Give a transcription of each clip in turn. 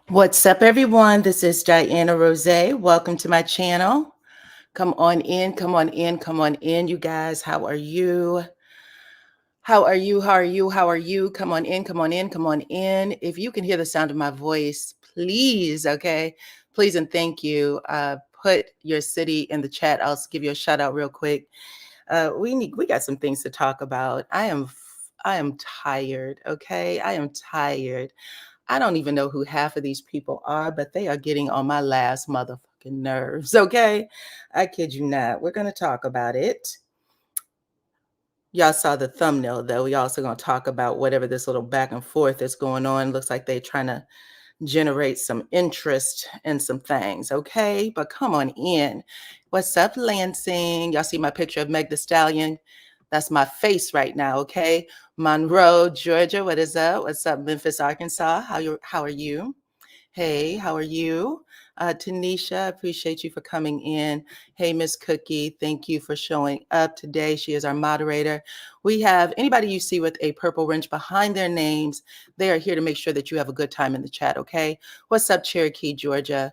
What's up, everyone? This is DYANAROZAY. Welcome to my channel. Come on in, come on in, come on in, you guys. How are you? How are you? How are you? How are you? Come on in, come on in, come on in. If you can hear the sound of my voice, please, okay? Please and thank you. Put your city in the chat. I'll give you a shout out real quick. We got some things to talk about. I am tired, okay? I am tired. I don't even know who half of these people are, but they are getting on my last motherfucking nerves, okay? I kid you not. We're going to talk about it. Y'all saw the thumbnail, though. We also going to talk about whatever this little back and forth is going on. Looks like they're trying to generate some interest in some things, okay? But come on in. What's up, Lansing? Y'all see my picture of Meg Thee Stallion? That's my face right now, okay? Monroe, Georgia, what is up? What's up, Memphis, Arkansas? How are you? Hey, how are you? Tanisha, I appreciate you for coming in. Hey, Miss Cookie, thank you for showing up today. She is our moderator. We have anybody you see with a purple wrench behind their names. They are here to make sure that you have a good time in the chat, okay? What's up, Cherokee, Georgia?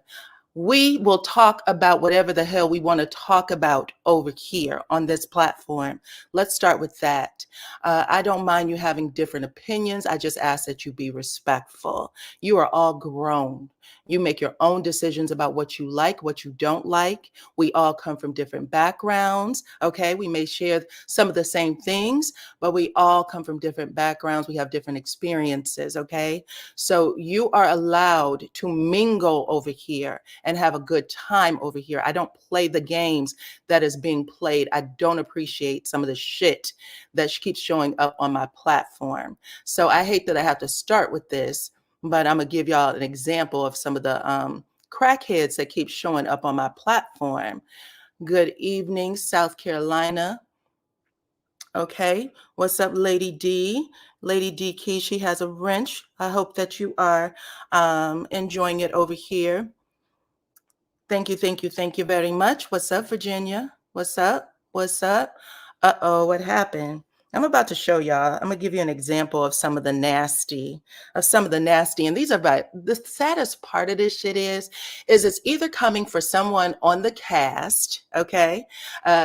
We will talk about whatever the hell we want to talk about over here on this platform. Let's start with that. I don't mind you having different opinions. I just ask that you be respectful. You are all grown. You make your own decisions about what you like, what you don't like. We all come from different backgrounds, okay? We may share some of the same things, but we all come from different backgrounds. We have different experiences, okay? So you are allowed to mingle over here and have a good time over here. I don't play the games that is being played. I don't appreciate some of the shit that keeps showing up on my platform. So I hate that I have to start with this, but I'm gonna give y'all an example of some of the crackheads that keep showing up on my platform. Good evening, South Carolina. Okay, what's up, Lady D? Lady D Key, she has a wrench. I hope that you are enjoying it over here. Thank you, thank you, thank you very much. What's up, Virginia? What's up? What's up? Uh-oh, what happened? I'm about to show y'all. I'm gonna give you an example of some of the nasty, and these are the saddest part of this shit is it's either coming for someone on the cast, okay,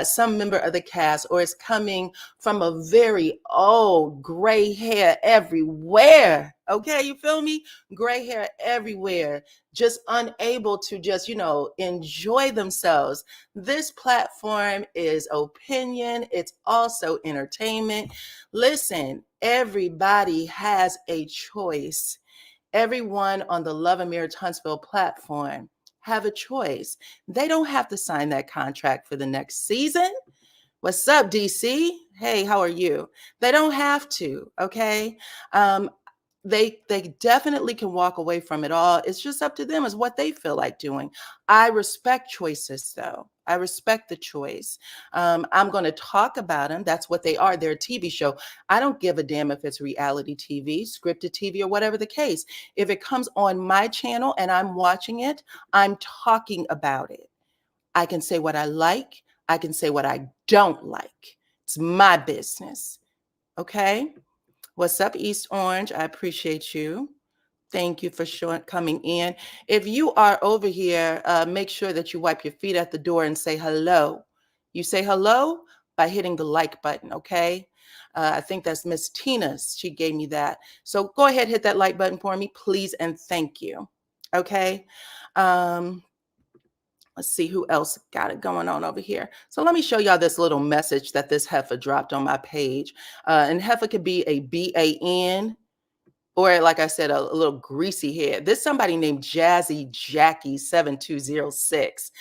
some member of the cast, or it's coming from a very old gray hair everywhere. Okay, you feel me? Gray hair everywhere, just unable to just, enjoy themselves. This platform is opinion, it's also entertainment. Listen, everybody has a choice. Everyone on the Love and Marriage Huntsville platform have a choice. They don't have to sign that contract for the next season. What's up, DC? Hey, how are you? They don't have to, okay? They definitely can walk away from it all. It's just up to them as what they feel like doing. I respect choices, though. I respect the choice. I'm going to talk about them. That's what they are. They're a TV show. I don't give a damn if it's reality TV, scripted TV, or whatever the case. If it comes on my channel and I'm watching it, I'm talking about it. I can say what I like. I can say what I don't like. It's my business. Okay? What's up, East Orange? I appreciate you. Thank you for coming in. If you are over here, make sure that you wipe your feet at the door and say hello. You say hello by hitting the like button, okay? I think that's Miss Tina's. She gave me that. So go ahead, hit that like button for me, please, and thank you. Okay? Let's see who else got it going on over here. So let me show y'all this little message that this heifer dropped on my page. And heifer could be a B-A-N, or like I said, a little greasy head. This somebody named Jazzy Jackie 7206.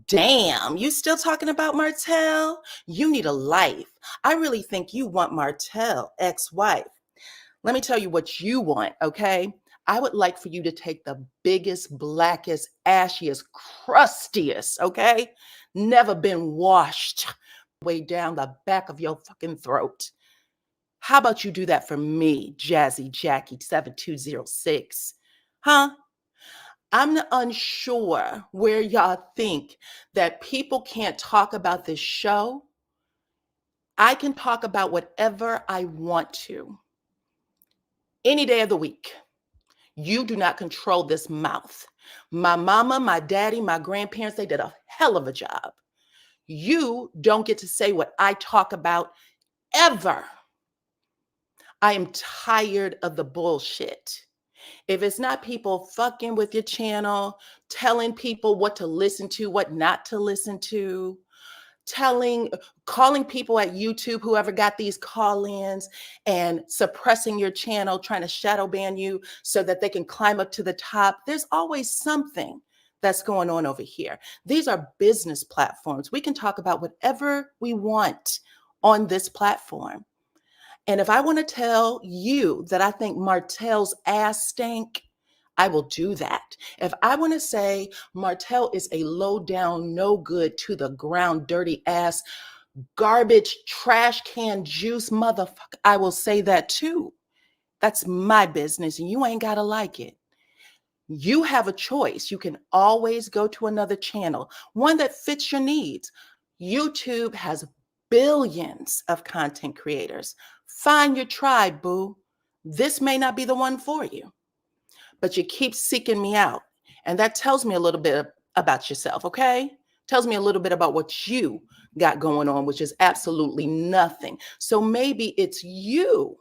Damn, you still talking about Martell? You need a life. I really think you want Martell, ex-wife. Let me tell you what you want, okay? I would like for you to take the biggest, blackest, ashiest, crustiest, okay? Never been washed way down the back of your fucking throat. How about you do that for me, Jazzy Jackie 7206? Huh? I'm unsure where y'all think that people can't talk about this show. I can talk about whatever I want to any day of the week. You do not control this mouth. My mama, my daddy, my grandparents, they did a hell of a job. You don't get to say what I talk about ever. I am tired of the bullshit. If it's not people fucking with your channel, telling people what to listen to, what not to listen to, calling people at YouTube, whoever got these call-ins, and suppressing your channel, trying to shadow ban you so that they can climb up to the top. There's always something that's going on over here. These are business platforms. We can talk about whatever we want on this platform. And if I want to tell you that I think Martell's ass stank, I will do that. If I want to say Martell is a low down, no good, to the ground, dirty ass, garbage, trash can juice motherfucker, I will say that too. That's my business and you ain't got to like it. You have a choice. You can always go to another channel, one that fits your needs. YouTube has billions of content creators. Find your tribe, boo. This may not be the one for you, but you keep seeking me out. And that tells me a little bit about yourself, okay? Tells me a little bit about what you got going on, which is absolutely nothing. So maybe it's you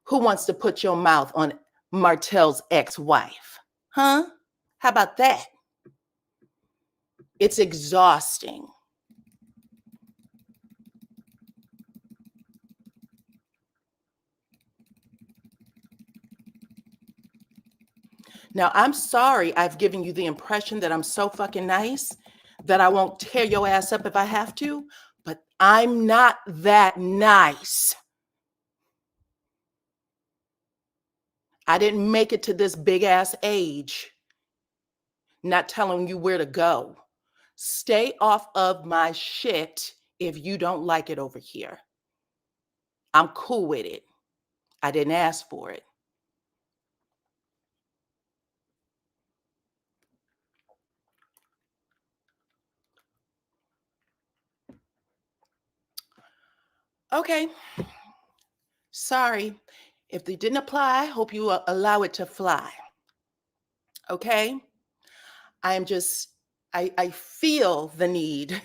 who wants to put your mouth on Martell's ex-wife. Huh? How about that? It's exhausting. Now, I'm sorry I've given you the impression that I'm so fucking nice that I won't tear your ass up if I have to, but I'm not that nice. I didn't make it to this big ass age not telling you where to go. Stay off of my shit if you don't like it over here. I'm cool with it. I didn't ask for it. Okay. Sorry. If they didn't apply, hope you allow it to fly. Okay? I feel the need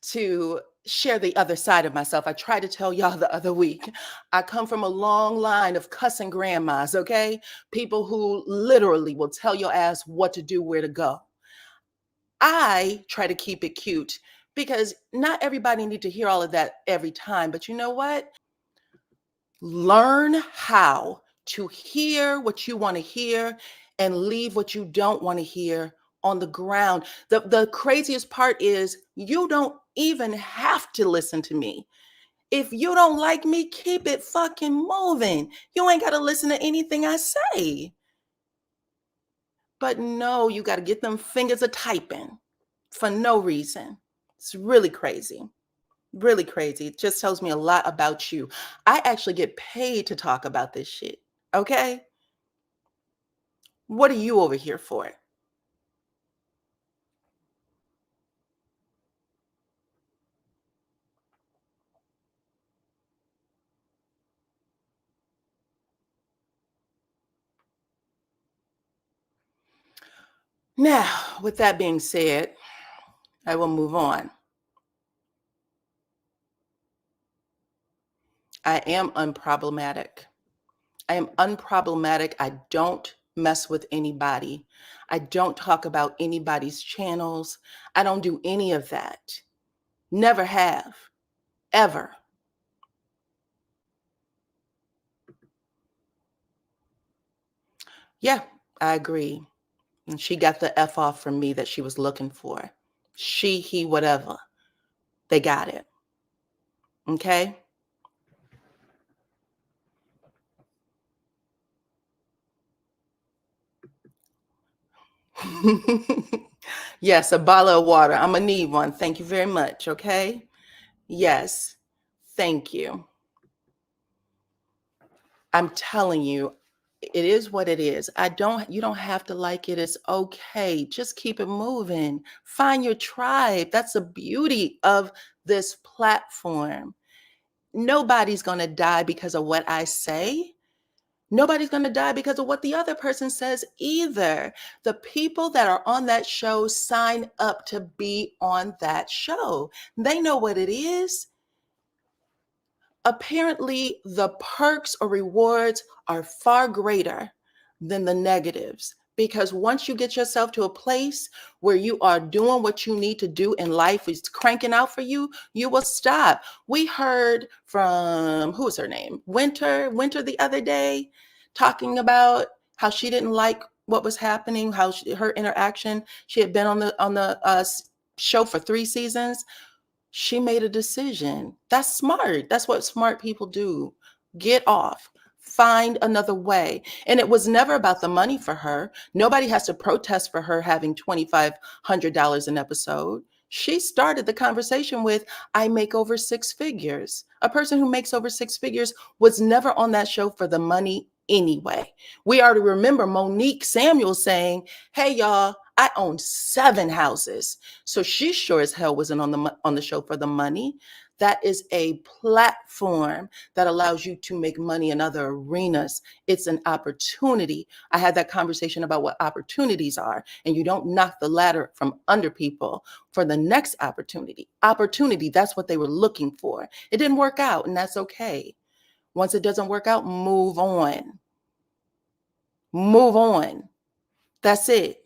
to share the other side of myself. I tried to tell y'all the other week. I come from a long line of cussing grandmas, okay? People who literally will tell your ass what to do, where to go. I try to keep it cute because not everybody need to hear all of that every time. But you know what? Learn how to hear what you want to hear and leave what you don't want to hear on the ground. The craziest part is you don't even have to listen to me. If you don't like me, keep it fucking moving. You ain't got to listen to anything I say. But no, you got to get them fingers a typing for no reason. It's really crazy. Really crazy. It just tells me a lot about you. I actually get paid to talk about this shit. Okay? What are you over here for? Now, with that being said, I will move on. I am unproblematic. I am unproblematic. I don't mess with anybody. I don't talk about anybody's channels. I don't do any of that. Never have, ever. Yeah, I agree. And she got the F off from me that she was looking for. She, he, whatever. They got it. Okay? Yes, a bottle of water. I'm going to need one. Thank you very much. Okay? Yes. Thank you. I'm telling you, it is what it is. You don't have to like it. It's okay. Just keep it moving. Find your tribe. That's the beauty of this platform. Nobody's going to die because of what I say. Nobody's going to die because of what the other person says either. The people that are on that show sign up to be on that show. They know what it is. Apparently, the perks or rewards are far greater than the negatives. Because once you get yourself to a place where you are doing what you need to do in life, is cranking out for you, you will stop. We heard from, who was her name? Winter the other day, talking about how she didn't like what was happening, how her interaction. She had been on the show for 3 seasons. She made a decision. That's smart. That's what smart people do. Get off. Find another way. And it was never about the money for her. Nobody has to protest for her having $2,500 an episode. She started the conversation with, I make over 6 figures. A person who makes over 6 figures was never on that show for the money anyway. We already remember Monique Samuel saying, hey, y'all, I own 7 houses. So she sure as hell wasn't on the show for the money. That is a platform that allows you to make money in other arenas. It's an opportunity. I had that conversation about what opportunities are, and you don't knock the ladder from under people for the next opportunity. Opportunity, that's what they were looking for. It didn't work out, and that's okay. Once it doesn't work out, move on. Move on. That's it.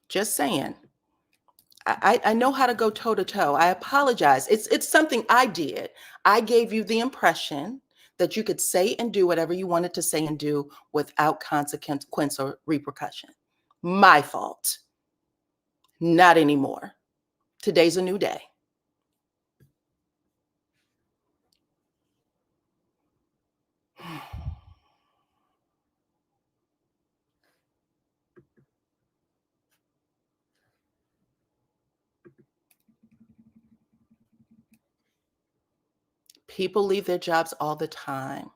Just saying. I know how to go toe to toe. I apologize. It's something I did. I gave you the impression that you could say and do whatever you wanted to say and do without consequence or repercussion. My fault. Not anymore. Today's a new day. People leave their jobs all the time.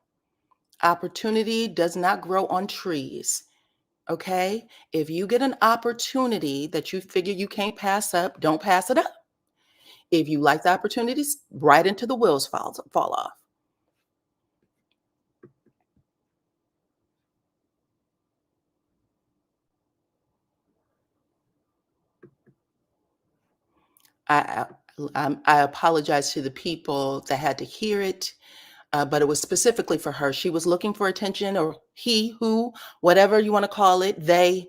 Opportunity does not grow on trees. Okay? If you get an opportunity that you figure you can't pass up, don't pass it up. If you like the opportunities, right into the wheels fall off. I, I apologize to the people that had to hear it, but it was specifically for her. She was looking for attention, or he, who, whatever you want to call it. They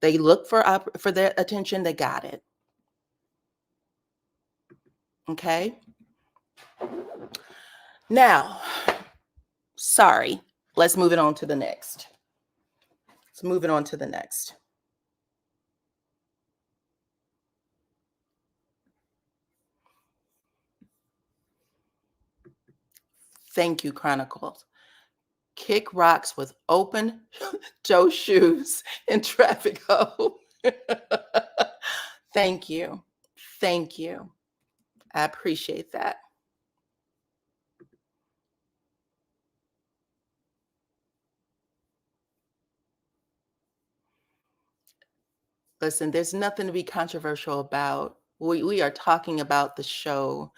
looked for their attention. They got it. Okay. Now, sorry. Let's move it on to the next. Let's move it on to the next. Thank you, Chronicles. Kick rocks with open toe shoes in traffic hole. Thank you. Thank you. I appreciate that. Listen, there's nothing to be controversial about. We are talking about the show.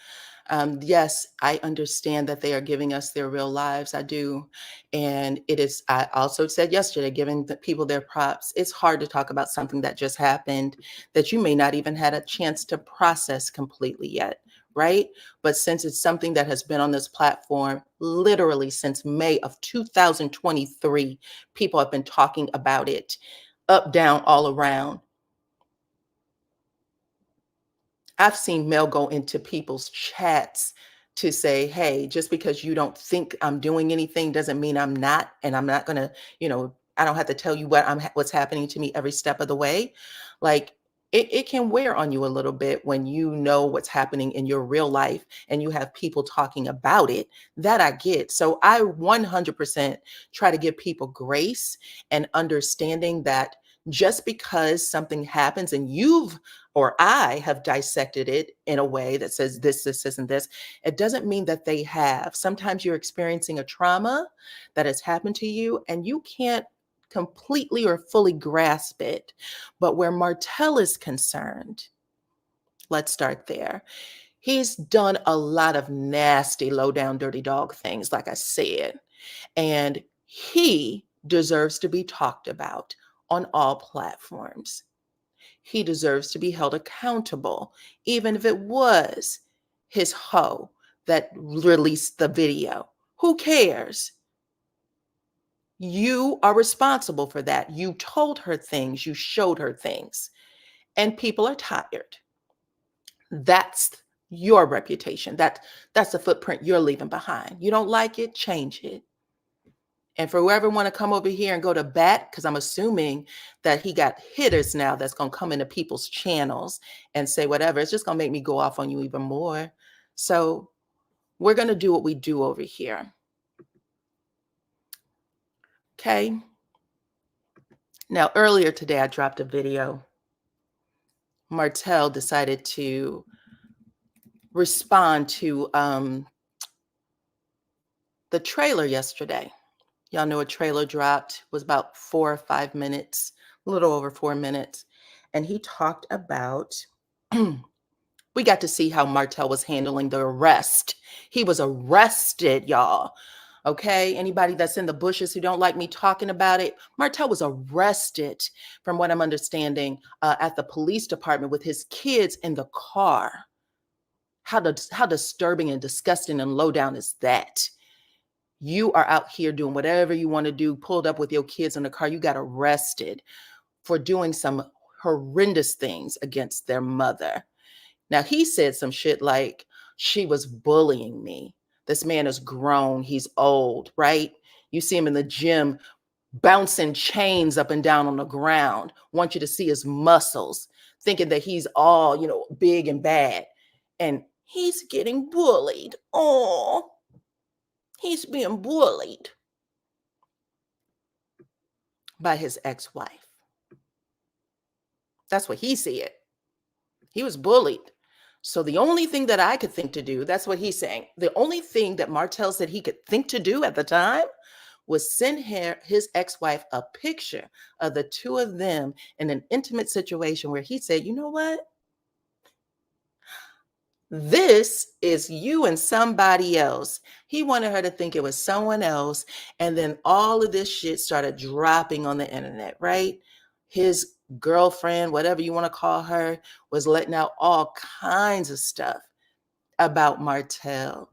Yes, I understand that they are giving us their real lives. I do. And it is, I also said yesterday, giving the people their props. It's hard to talk about something that just happened that you may not even had a chance to process completely yet, right? But since it's something that has been on this platform literally since May of 2023, people have been talking about it up, down, all around. I've seen mail go into people's chats to say, hey, just because you don't think I'm doing anything doesn't mean I'm not. And I'm not going to, I don't have to tell you what's happening to me every step of the way. Like it can wear on you a little bit when you know what's happening in your real life and you have people talking about it. That I get. So I 100% try to give people grace and understanding that just because something happens and you've or I have dissected it in a way that says this, and this, it doesn't mean that they have. Sometimes you're experiencing a trauma that has happened to you and you can't completely or fully grasp it. But where Martell is concerned, let's start there. He's done a lot of nasty, low down, dirty dog things, like I said. And he deserves to be talked about on all platforms. He deserves to be held accountable, even if it was his hoe that released the video. Who cares? You are responsible for that. You told her things, you showed her things, and people are tired. That's your reputation. That's the footprint you're leaving behind. You don't like it, change it. And for whoever want to come over here and go to bat, because I'm assuming that he got hitters now that's going to come into people's channels and say whatever, it's just going to make me go off on you even more. So we're going to do what we do over here. Okay. Now, earlier today, I dropped a video. Martell decided to respond to the trailer yesterday. Y'all know a trailer dropped, was about 4 or 5 minutes, a little over 4 minutes. And he talked about, we got to see how Martell was handling the arrest. He was arrested, y'all. Okay, anybody that's in the bushes who don't like me talking about it, Martell was arrested, from what I'm understanding, at the police department with his kids in the car. How disturbing and disgusting and low down is that? You are out here doing whatever you want to do, pulled up with your kids in the car. You got arrested for doing some horrendous things against their mother. Now, he said some shit like, she was bullying me. This man is grown. He's old, right? You see him in the gym bouncing chains up and down on the ground. Want you to see his muscles, thinking that he's all, big and bad. And he's getting bullied. Oh, he's being bullied by his ex-wife. That's what he said. He was bullied. So the only thing that I could think to do, that's what he's saying. The only thing that Martell said he could think to do at the time was send his ex-wife a picture of the two of them in an intimate situation where he said, you know what? This is you and somebody else. He wanted her to think it was someone else. And then all of this shit started dropping on the internet, right? His girlfriend, whatever you want to call her, was letting out all kinds of stuff about Martell.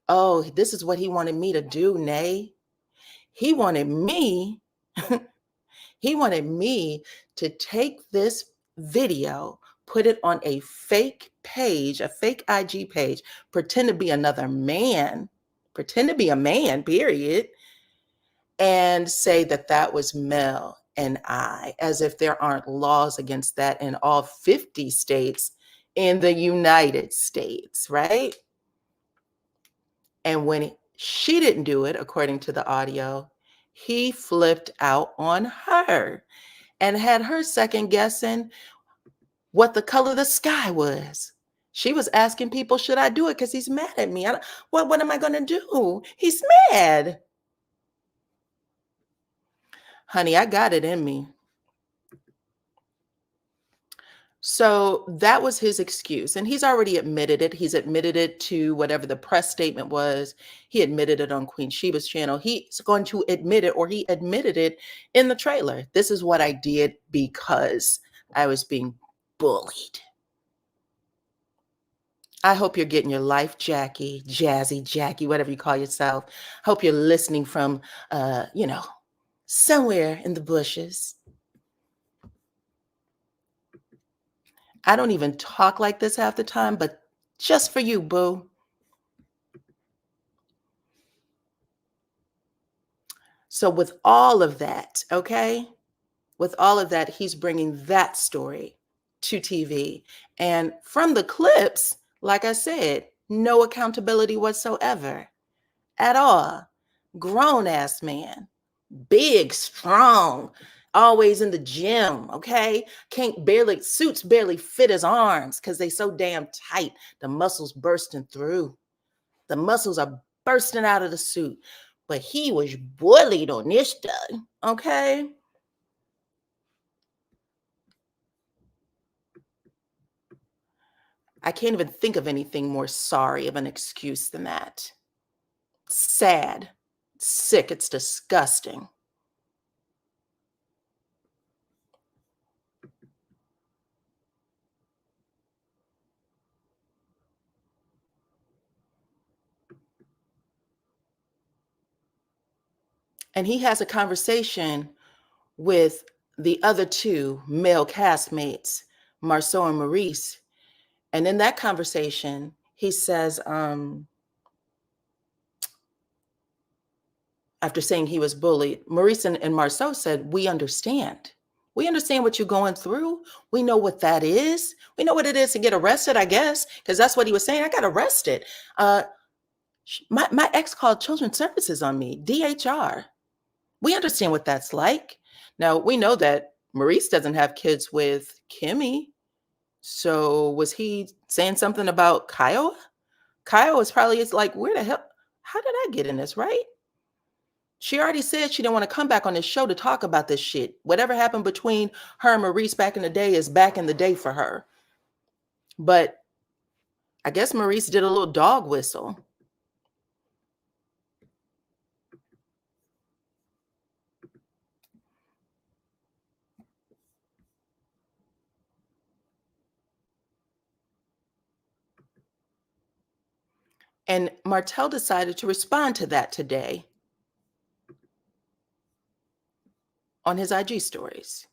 Oh, this is what he wanted me to do, Nay. He wanted me, he wanted me to take this video, put it on a fake page, a fake IG page, pretend to be another man, pretend to be a man, period, and say that that was Mel and I, as if there aren't laws against that in all 50 states in the United States, right? And when she didn't do it, according to the audio, he flipped out on her and had her second guessing what the color of the sky was. She was asking people, should I do it? Because he's mad at me. What am I going to do? He's mad. Honey, I got it in me. So that was his excuse. And he's already admitted it. He's admitted it to whatever the press statement was. He admitted it on Queen Sheba's channel. He's going to admit it, or he admitted it in the trailer. This is what I did because I was being bullied. I hope you're getting your life, Jackie, Jazzy, Jackie, whatever you call yourself. Hope you're listening from, somewhere in the bushes. I don't even talk like this half the time, but just for you, boo. So with all of that, okay, with all of that, he's bringing that story to TV. And from the clips, like I said, no accountability whatsoever at all. Grown ass man, big, strong, always in the gym, okay? Suits barely fit his arms because they so damn tight. The muscles bursting through. The muscles are bursting out of the suit. But he was bullied on this stuff, okay? I can't even think of anything more sorry of an excuse than that. Sad, sick, it's disgusting. And he has a conversation with the other two male castmates, Marceau and Maurice. And in that conversation, he says, after saying he was bullied, Maurice and Marceau said, we understand. We understand what you're going through. We know what that is. We know what it is to get arrested, I guess, because that's what he was saying. I got arrested. My ex called Children's Services on me, DHR. We understand what that's like. Now, we know that Maurice doesn't have kids with Kimmy. So was he saying something about Kyle? Kyle is probably, it's like, where the hell, how did I get in this, right? She already said she didn't want to come back on this show to talk about this shit. Whatever happened between her and Maurice back in the day is back in the day for her. But I guess Maurice did a little dog whistle. And Martell decided to respond to that today on his IG stories.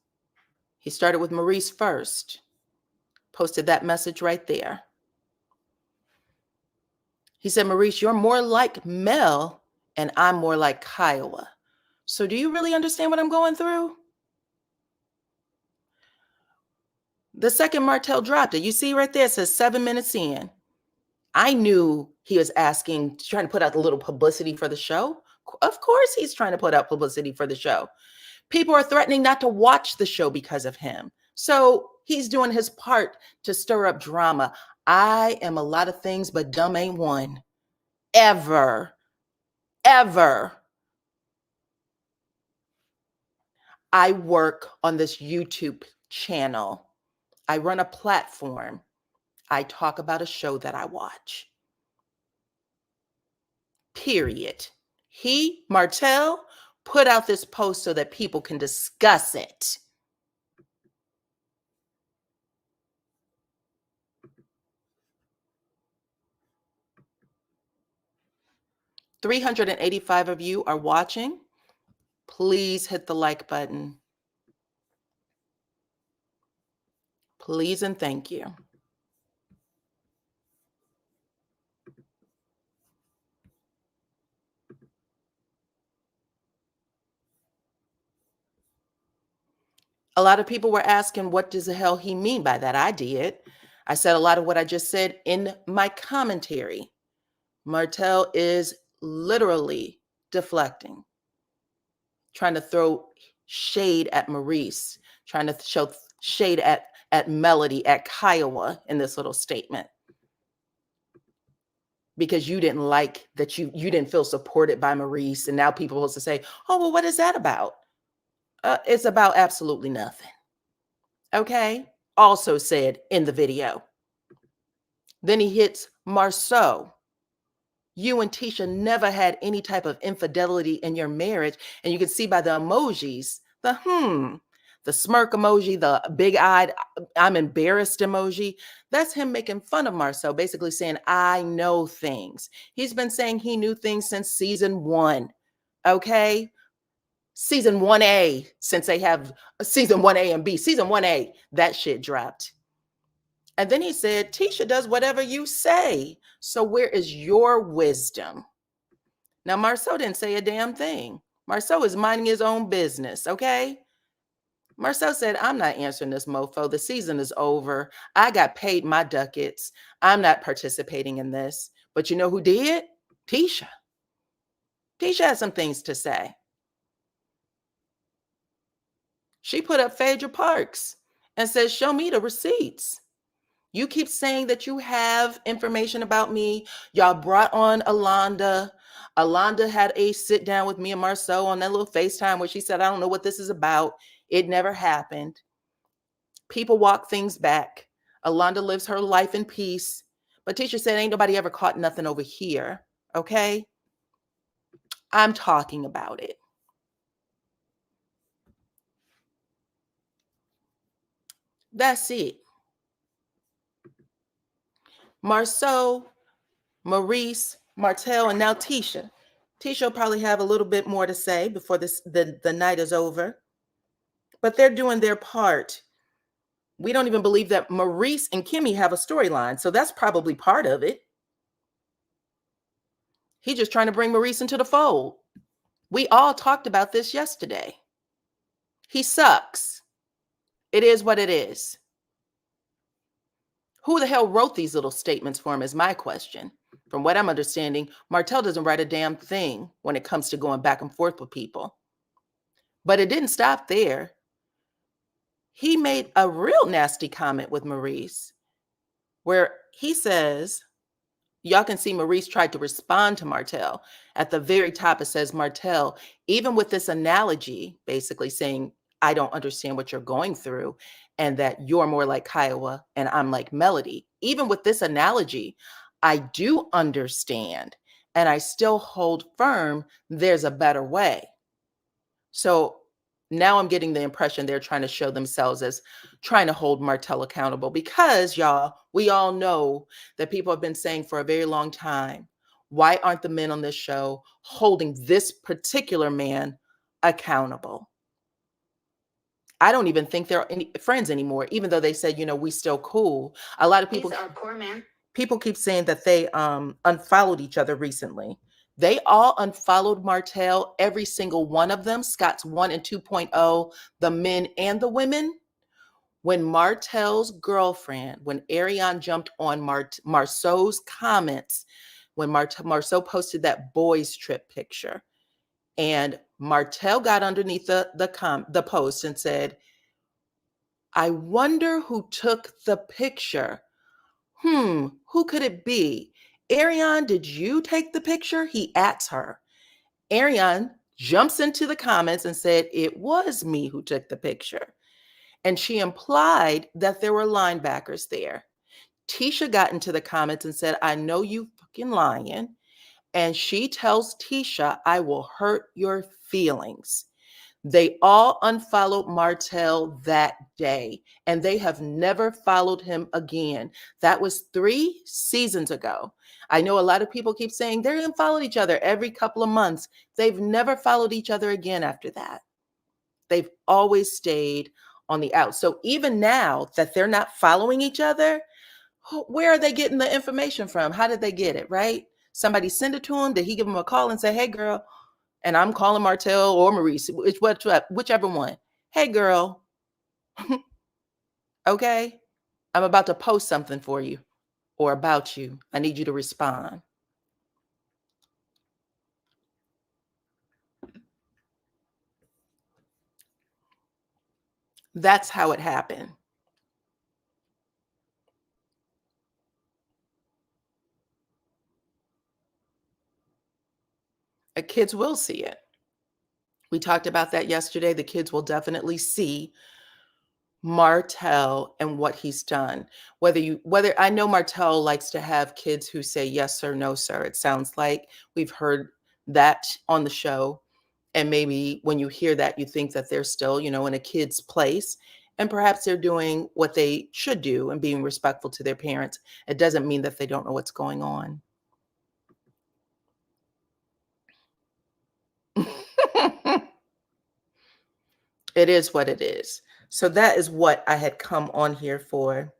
He started with Maurice first, posted that message right there. He said, Maurice, you're more like Mel and I'm more like Kiowa. So do you really understand what I'm going through? The second Martell dropped it, you see right there, it says 7 minutes in. I knew he was asking, trying to put out a little publicity for the show. Of course he's trying to put out publicity for the show. People are threatening not to watch the show because of him. So he's doing his part to stir up drama. I am a lot of things, but dumb ain't one. Ever. I work on this YouTube channel. I run a platform. I talk about a show that I watch. Period. He, Martell, put out this post so that people can discuss it. $385 of you are watching. Please hit the like button. Please and thank you. A lot of people were asking, what does the hell he mean by that? I did. I said a lot of what I just said in my commentary. Martell is literally deflecting, trying to throw shade at Maurice, trying to show shade at Melody, at Kiowa in this little statement. Because you didn't like that, you didn't feel supported by Maurice. And now people are supposed to say, oh, well, what is that about? It's about absolutely nothing. Okay. Also said in the video. Then he hits Marceau. You and Tisha never had any type of infidelity in your marriage. And you can see by the emojis, the smirk emoji, the big-eyed, I'm embarrassed emoji. That's him making fun of Marceau, basically saying, I know things. He's been saying he knew things since season 1. Okay. Season 1A, since they have season 1A and B. Season 1A, that shit dropped. And then he said, Tisha does whatever you say. So where is your wisdom? Now, Marceau didn't say a damn thing. Marceau is minding his own business, okay? Marceau said, I'm not answering this mofo. The season is over. I got paid my ducats. I'm not participating in this. But you know who did? Tisha. Tisha had some things to say. She put up Phaedra Parks and said, show me the receipts. You keep saying that you have information about me. Y'all brought on Alonda. Alonda had a sit down with me and Marceau on that little FaceTime where she said, I don't know what this is about. It never happened. People walk things back. Alonda lives her life in peace. But Tisha said, ain't nobody ever caught nothing over here. Okay? I'm talking about it. That's it. Marceau, Maurice, Martell, and now Tisha. Tisha will probably have a little bit more to say before the night is over. But they're doing their part. We don't even believe that Maurice and Kimmy have a storyline. So that's probably part of it. He's just trying to bring Maurice into the fold. We all talked about this yesterday. He sucks. It is what it is. Who the hell wrote these little statements for him is my question. From what I'm understanding, Martell doesn't write a damn thing when it comes to going back and forth with people. But it didn't stop there. He made a real nasty comment with Maurice where he says, y'all can see Maurice tried to respond to Martell. At the very top, it says, Martell, even with this analogy, basically saying, I don't understand what you're going through, and that you're more like Kiowa and I'm like Melody. Even with this analogy, I do understand, and I still hold firm there's a better way. So now I'm getting the impression they're trying to show themselves as trying to hold Martell accountable because, y'all, we all know that people have been saying for a very long time, why aren't the men on this show holding this particular man accountable? I don't even think they're any friends anymore, even though they said, we still cool. A lot of people, He's our poor man. People keep saying that they unfollowed each other recently. They all unfollowed Martell, every single one of them, Scott's 1 and 2.0, the men and the women. When Martell's girlfriend, when Ariane jumped on Marceau's comments, when Marceau posted that boys trip picture, and Martell got underneath the post and said, I wonder who took the picture. Who could it be? Ariane, did you take the picture? He asks her. Ariane jumps into the comments and said, it was me who took the picture. And she implied that there were linebackers there. Tisha got into the comments and said, I know you fucking lying. And she tells Tisha, I will hurt your feelings. They all unfollowed Martell that day, and they have never followed him again. That was 3 seasons ago. I know a lot of people keep saying they're going to follow each other every couple of months. They've never followed each other again after that. They've always stayed on the out. So even now that they're not following each other, where are they getting the information from? How did they get it, right? Somebody send it to him? Did he give him a call and say, hey, girl, and I'm calling Martell or Maurice, whichever one. Hey, girl. Okay. I'm about to post something for you or about you. I need you to respond. That's how it happened. Kids will see it. We talked about that yesterday. The kids will definitely see Martell and what he's done. Whether I know Martell likes to have kids who say yes sir, no sir. It sounds like we've heard that on the show. And maybe when you hear that, you think that they're still, in a kid's place. And perhaps they're doing what they should do and being respectful to their parents. It doesn't mean that they don't know what's going on. It is what it is. So that is what I had come on here for.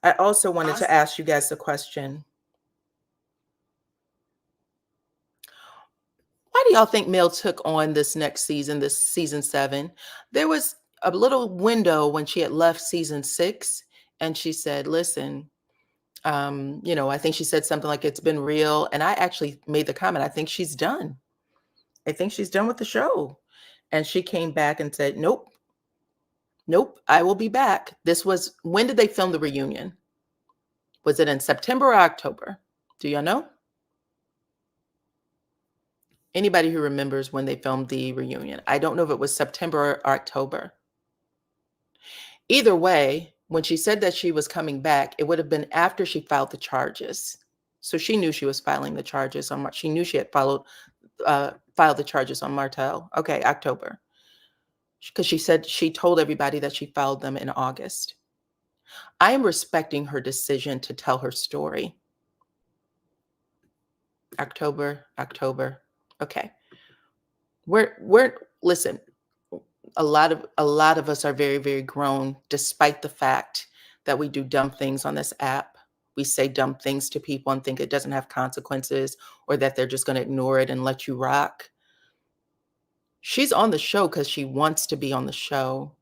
I also wanted to ask you guys a question. Why do y'all think Mel took on this next season, this season 7? There was a little window when she had left season 6, and she said, listen, I think she said something like, it's been real. And I actually made the comment, I think she's done. I think she's done with the show. And she came back and said, nope, I will be back. When did they film the reunion? Was it in September or October? Do y'all know? Anybody who remembers when they filmed the reunion? I don't know if it was September or October. Either way, when she said that she was coming back, it would have been after she filed the charges. So she knew she was filing the charges on March. She knew she had filed the charges on Martell. Okay, October. Because she said she told everybody that she filed them in August. I am respecting her decision to tell her story. October. Okay. Listen, a lot of us are very, very grown, despite the fact that we do dumb things on this app. We say dumb things to people and think it doesn't have consequences, or that they're just going to ignore it and let you rock. She's on the show because she wants to be on the show.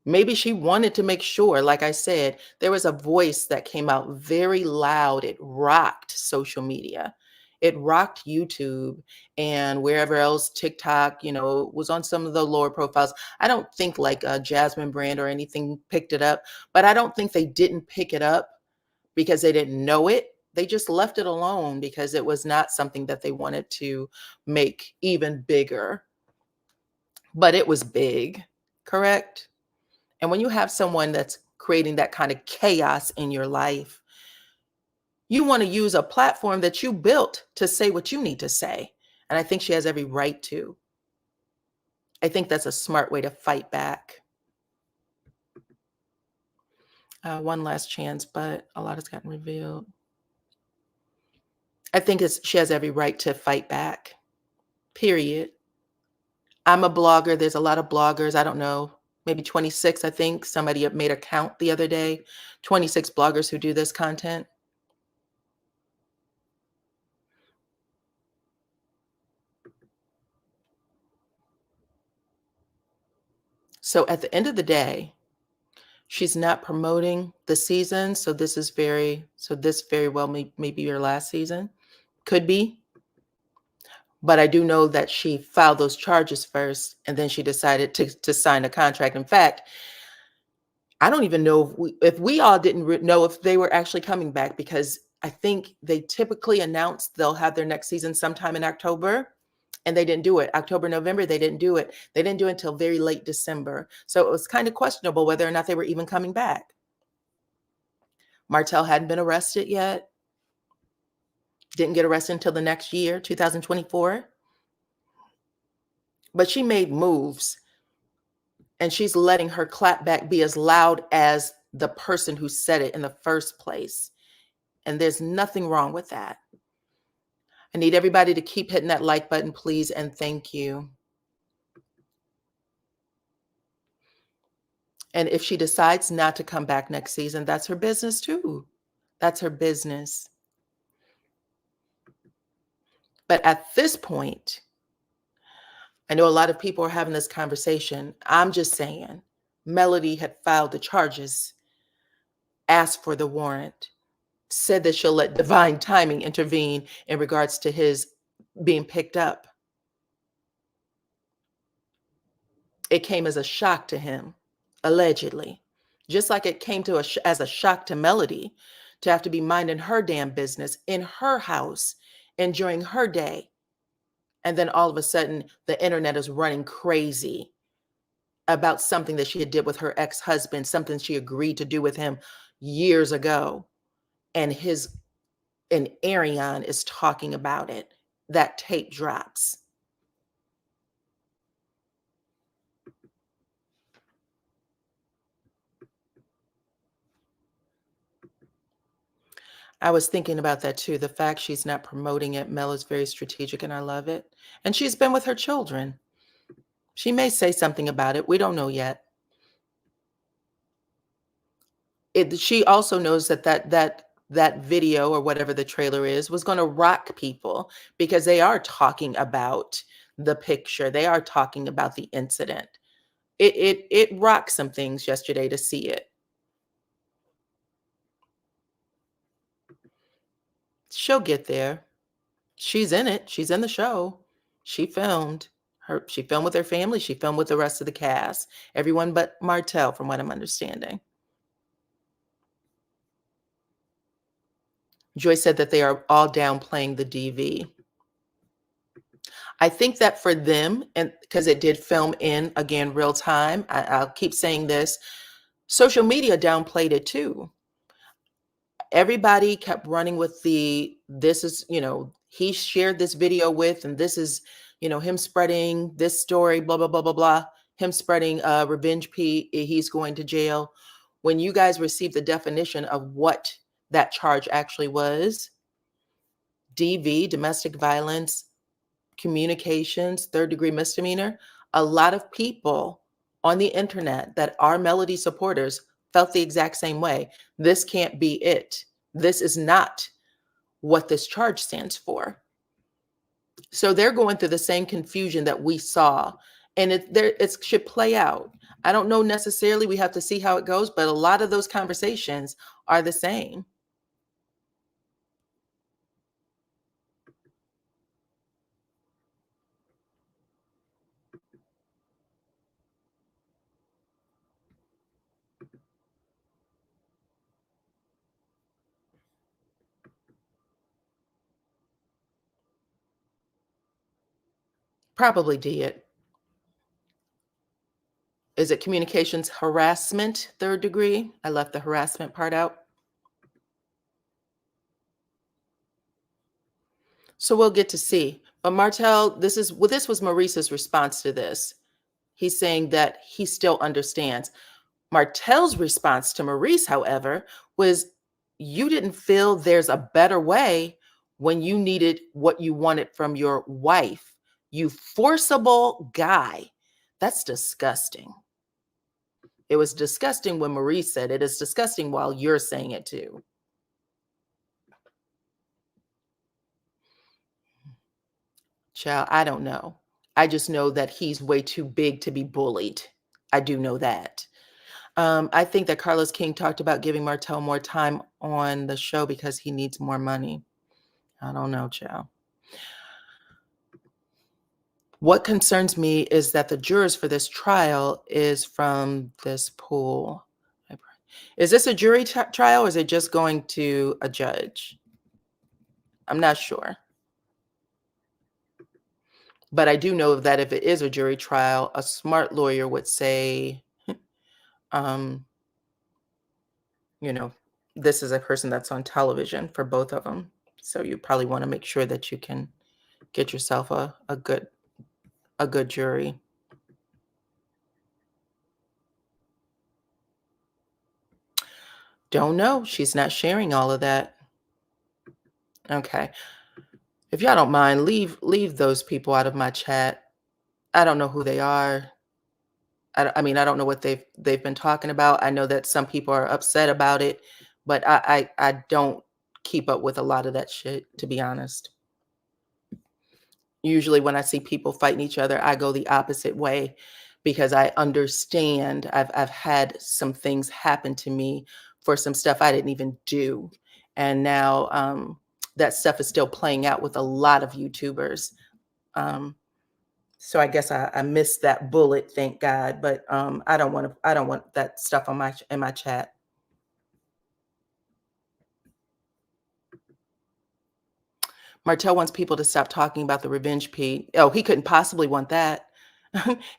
Maybe she wanted to make sure, like I said, there was a voice that came out very loud. It rocked social media. It rocked YouTube and wherever else, TikTok, was on some of the lower profiles. I don't think like Jasmine Brand or anything picked it up, but I don't think they didn't pick it up because they didn't know it. They just left it alone because it was not something that they wanted to make even bigger. But it was big, correct? And when you have someone that's creating that kind of chaos in your life, you want to use a platform that you built to say what you need to say. And I think she has every right to. I think that's a smart way to fight back. One last chance, but a lot has gotten revealed. I think she has every right to fight back, period. I'm a blogger. There's a lot of bloggers. I don't know, maybe 26, I think. Somebody made a count the other day. 26 bloggers who do this content. So at the end of the day, she's not promoting the season. So this very well may be your last season. Could be. But I do know that she filed those charges first, and then she decided to sign a contract. In fact, I don't even know if we all didn't know if they were actually coming back, because I think they typically announce they'll have their next season sometime in October, and they didn't do it. October, November, they didn't do it. They didn't do it until very late December. So it was kind of questionable whether or not they were even coming back. Martell hadn't been arrested yet. Didn't get arrested until the next year, 2024. But she made moves, and she's letting her clapback be as loud as the person who said it in the first place. And there's nothing wrong with that. I need everybody to keep hitting that like button, please, and thank you. And if she decides not to come back next season, that's her business too. That's her business. But at this point, I know a lot of people are having this conversation. I'm just saying, Melody had filed the charges, asked for the warrant, said that she'll let divine timing intervene in regards to his being picked up. It came as a shock to him, allegedly, just like it came to as a shock to Melody to have to be minding her damn business in her house and during her day. And then all of a sudden, the internet is running crazy about something that she had did with her ex-husband, something she agreed to do with him years ago. And Ariane is talking about it. That tape drops. I was thinking about that too. The fact she's not promoting it. Mel is very strategic, and I love it. And she's been with her children. She may say something about it. We don't know yet. She also knows that video, or whatever the trailer is, was going to rock people, because they are talking about the picture. They are talking about the incident. It rocked some things yesterday to see it. She'll get there. She's in it. She's in the show. She filmed with her family. She filmed with the rest of the cast. Everyone but Martell, from what I'm understanding. Joy said that they are all downplaying the DV. I think that for them, and because it did film in, again, real time, I'll keep saying this, Social media downplayed it too. Everybody kept running with this is, he shared this video with, and this is, him spreading this story, blah, blah, blah, blah, blah. Him spreading revenge he's going to jail. When you guys received the definition of what that charge actually was, DV, domestic violence, communications, third-degree misdemeanor, a lot of people on the internet that are Melody supporters felt the exact same way. This can't be it. This is not what this charge stands for. So they're going through the same confusion that we saw, and it should play out. I don't know necessarily, we have to see how it goes, but a lot of those conversations are the same. Probably did. Is it communications harassment, third degree? I left the harassment part out. So we'll get to see. But Martell, this was Maurice's response to this. He's saying that he still understands. Martell's response to Maurice, however, was, you didn't feel there's a better way when you needed what you wanted from your wife. You forcible guy. That's disgusting. It was disgusting when Maurice said it. It's disgusting while you're saying it too. Child, I don't know. I just know that he's way too big to be bullied. I do know that. I think that Carlos King talked about giving Martell more time on the show because he needs more money. I don't know, child. What concerns me is that the jurors for this trial is from this pool. Is this a jury trial, or is it just going to a judge? I'm not sure. But I do know that if it is a jury trial, a smart lawyer would say, this is a person that's on television for both of them. So you probably want to make sure that you can get yourself a good jury. Don't know. She's not sharing all of that. Okay. If y'all don't mind, leave those people out of my chat. I don't know who they are. I mean, I don't know what they've been talking about. I know that some people are upset about it, but I don't keep up with a lot of that shit, to be honest. Usually when I see people fighting each other, I go the opposite way because I understand. I've had some things happen to me for some stuff I didn't even do. And now that stuff is still playing out with a lot of YouTubers. So I guess I missed that bullet, thank God. But I don't want that stuff on in my chat. Martell wants people to stop talking about the revenge Pete. Oh, he couldn't possibly want that.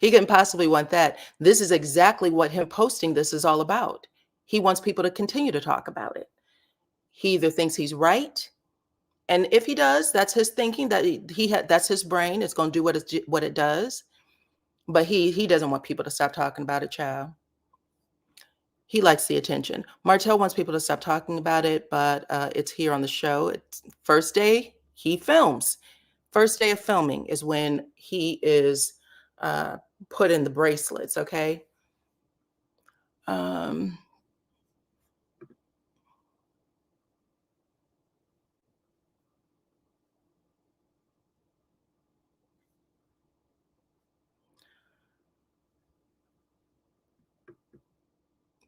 He couldn't possibly want that. This is exactly what him posting this is all about. He wants people to continue to talk about it. He either thinks he's right, and if he does, that's his thinking. That's his brain. It's going to do what it does. But he doesn't want people to stop talking about it, child. He likes the attention. Martell wants people to stop talking about it, but it's here on the show. It's first day he films. First day of filming is when he is put in the bracelets, okay?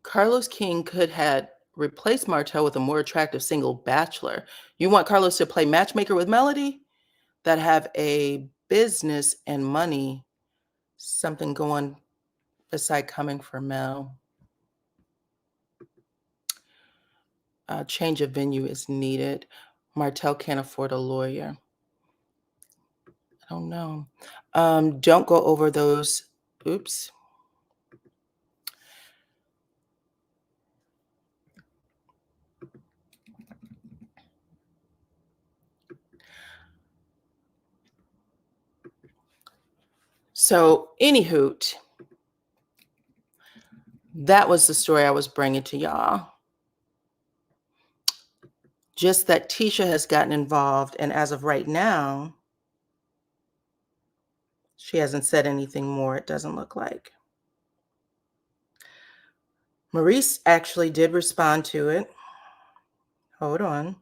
Carlos King could have replaced Martell with a more attractive single bachelor. You want Carlos to play matchmaker with Melody? That have a business and money, something going beside coming for Mel. Change of venue is needed. Martell can't afford a lawyer. I don't know. Don't go over those. Oops. So, anywho, that was the story I was bringing to y'all. Just that Tisha has gotten involved, and as of right now, she hasn't said anything more, it doesn't look like. Maurice actually did respond to it. Hold on.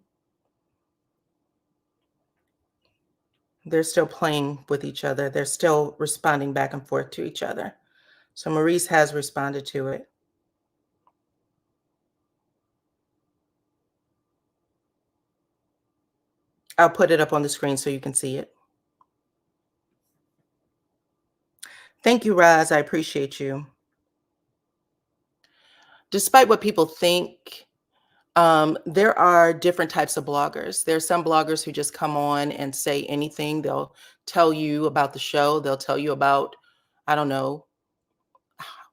They're still playing with each other. They're still responding back and forth to each other. So Maurice has responded to it. I'll put it up on the screen so you can see it. Thank you, Roz. I appreciate you. Despite what people think, there are different types of bloggers. There's some bloggers who just come on and say anything. They'll tell you about the show. They'll tell you about, I don't know,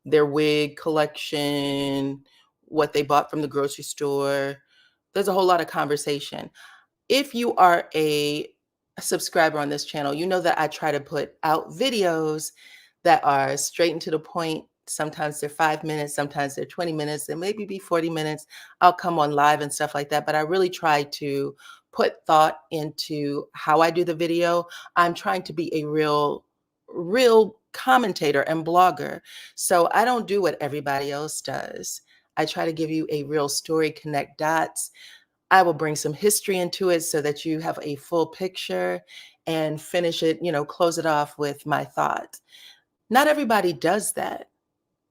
their wig collection, what they bought from the grocery store. There's a whole lot of conversation. If you are a subscriber on this channel, you know that I try to put out videos that are straight and to the point. Sometimes they're 5 minutes, sometimes they're 20 minutes, they maybe be 40 minutes. I'll come on live and stuff like that, but I really try to put thought into how I do the video. I'm trying to be a real commentator and blogger. So I don't do what everybody else does. I try to give you a real story, connect dots. I will bring some history into it so that you have a full picture and finish it, close it off with my thought. Not everybody does that.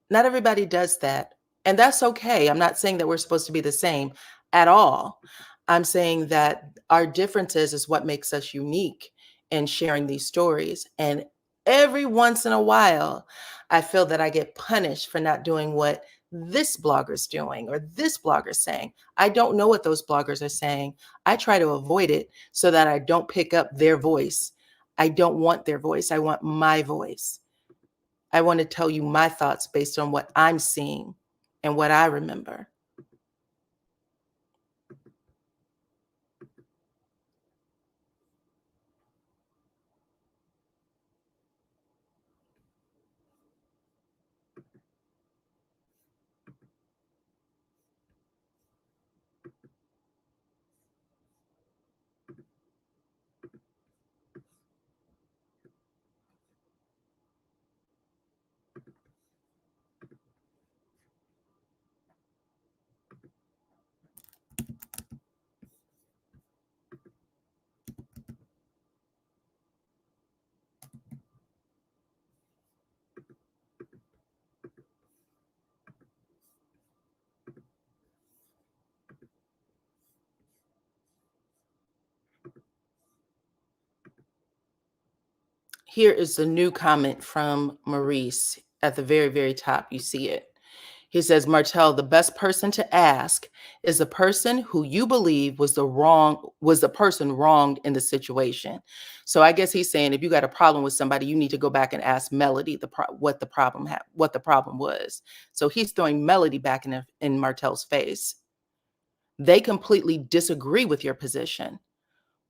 Not everybody does that. And that's okay. I'm not saying that we're supposed to be the same at all. I'm saying that our differences is what makes us unique in sharing these stories. And every once in a while, I feel that I get punished for not doing what this blogger's doing or this blogger's saying. I don't know what those bloggers are saying. I try to avoid it so that I don't pick up their voice. I don't want their voice. I want my voice. I want to tell you my thoughts based on what I'm seeing and what I remember. Here is the new comment from Maurice at the very, very top. You see it. He says, Martell, the best person to ask is the person who you believe was the person wronged in the situation. So I guess he's saying if you got a problem with somebody, you need to go back and ask Melody what the problem was. So he's throwing Melody back in Martell's face. They completely disagree with your position,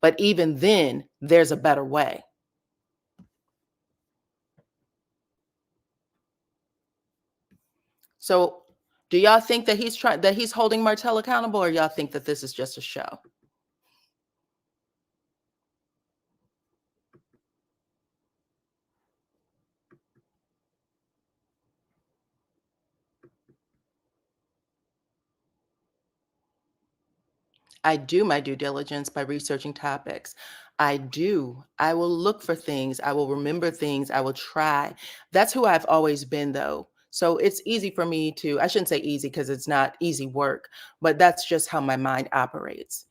but even then, there's a better way. So do y'all think that he's holding Martell accountable, or y'all think that this is just a show? I do my due diligence by researching topics. I do. I will look for things. I will remember things. I will try. That's who I've always been, though. So it's easy for me to, I shouldn't say easy because it's not easy work, but that's just how my mind operates.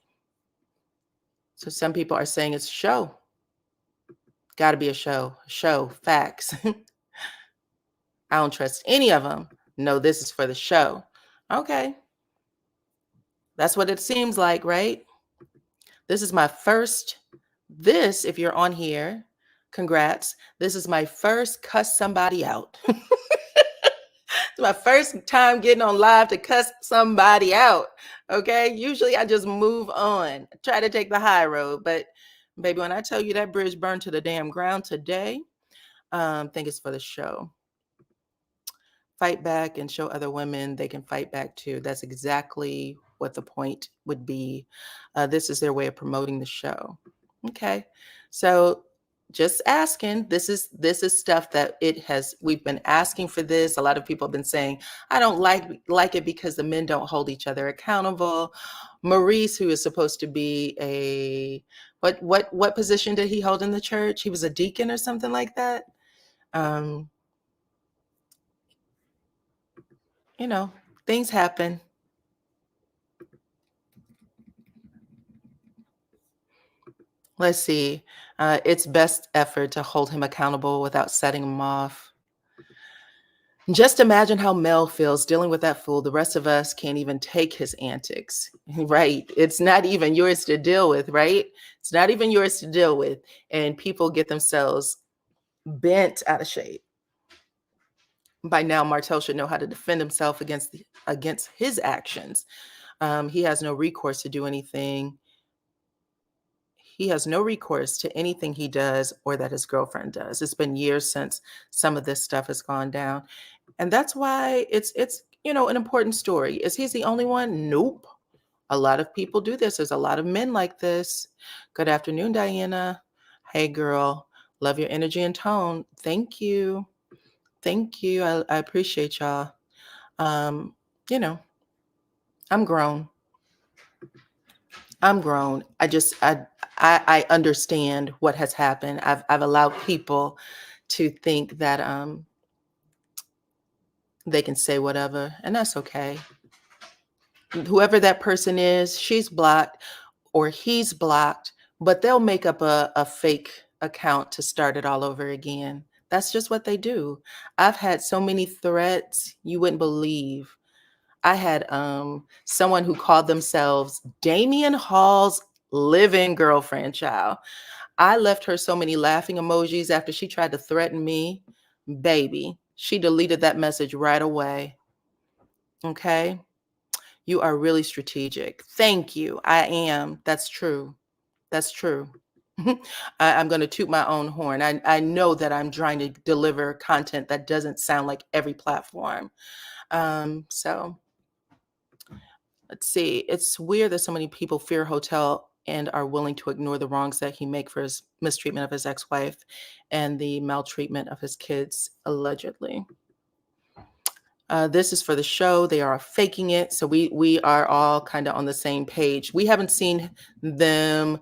So some people are saying it's a show. Got to be a show. Show. Facts. I don't trust any of them. No, this is for the show. Okay. That's what it seems like, right? This is my first, if you're on here, congrats. This is my first cuss somebody out. It's my first time getting on live to cuss somebody out. Okay. Usually I just move on, try to take the high road. But baby, when I tell you that bridge burned to the damn ground today, think it's for the show. Fight back and show other women they can fight back too. That's exactly what the point would be. This is their way of promoting the show. Okay, so just asking. This is stuff that we've been asking for this. A lot of people have been saying, I don't like it because the men don't hold each other accountable. Maurice, who is supposed to be a what position did he hold in the church? He was a deacon or something like that. You know, things happen. Let's see. It's best effort to hold him accountable without setting him off. Just imagine how Mel feels dealing with that fool. The rest of us can't even take his antics, right? It's not even yours to deal with, right? It's not even yours to deal with. And people get themselves bent out of shape. By now, Martell should know how to defend himself against his actions. He has no recourse to do anything. He has no recourse to anything he does or that his girlfriend does. It's been years since some of this stuff has gone down. And that's why it's an important story. Is he the only one? Nope. A lot of people do this. There's a lot of men like this. Good afternoon, Dyana. Hey, girl. Love your energy and tone. Thank you. Thank you. I appreciate y'all. You know, I'm grown. I'm grown. I understand what has happened. I've allowed people to think that they can say whatever, and that's okay. Whoever that person is, she's blocked or he's blocked, but they'll make up a fake account to start it all over again. That's just what they do. I've had so many threats you wouldn't believe. I had someone who called themselves Damian Hall's live-in girlfriend, child. I left her so many laughing emojis after she tried to threaten me. Baby, she deleted that message right away. Okay? You are really strategic. Thank you. I am. That's true. That's true. I'm going to toot my own horn. I know that I'm trying to deliver content that doesn't sound like every platform. So let's see. It's weird that so many people fear Hotel and are willing to ignore the wrongs that he made for his mistreatment of his ex-wife and the maltreatment of his kids, allegedly. This is for the show. They are faking it. So we are all kind of on the same page. We haven't seen them,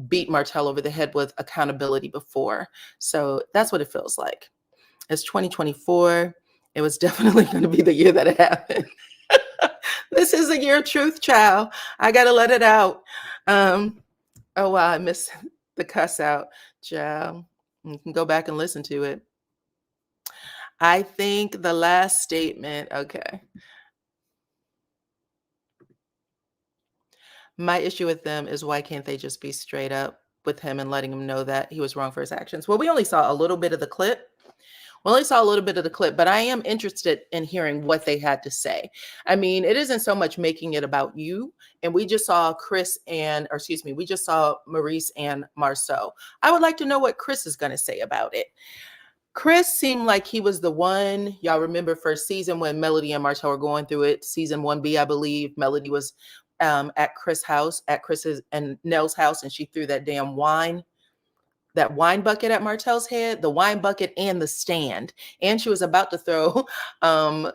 beat Martell over the head with accountability before. So that's what it feels like. It's 2024. It was definitely going to be the year that it happened. This is a year of truth, child. I got to let it out. Oh, wow. I missed the cuss out, child. You can go back and listen to it. I think the last statement, okay. My issue with them is why can't they just be straight up with him and letting him know that he was wrong for his actions? Well, we only saw a little bit of the clip. But I am interested in hearing what they had to say. I mean, it isn't so much making it about you. And we just saw we just saw Maurice and Marceau. I would like to know what Chris is going to say about it. Chris seemed like he was the one. Y'all remember first season when Melody and Martell were going through it, season 1B, I believe. Melody was at Chris's and Nell's house, and she threw that wine bucket at Martell's head, the wine bucket and the stand. And she was about to throw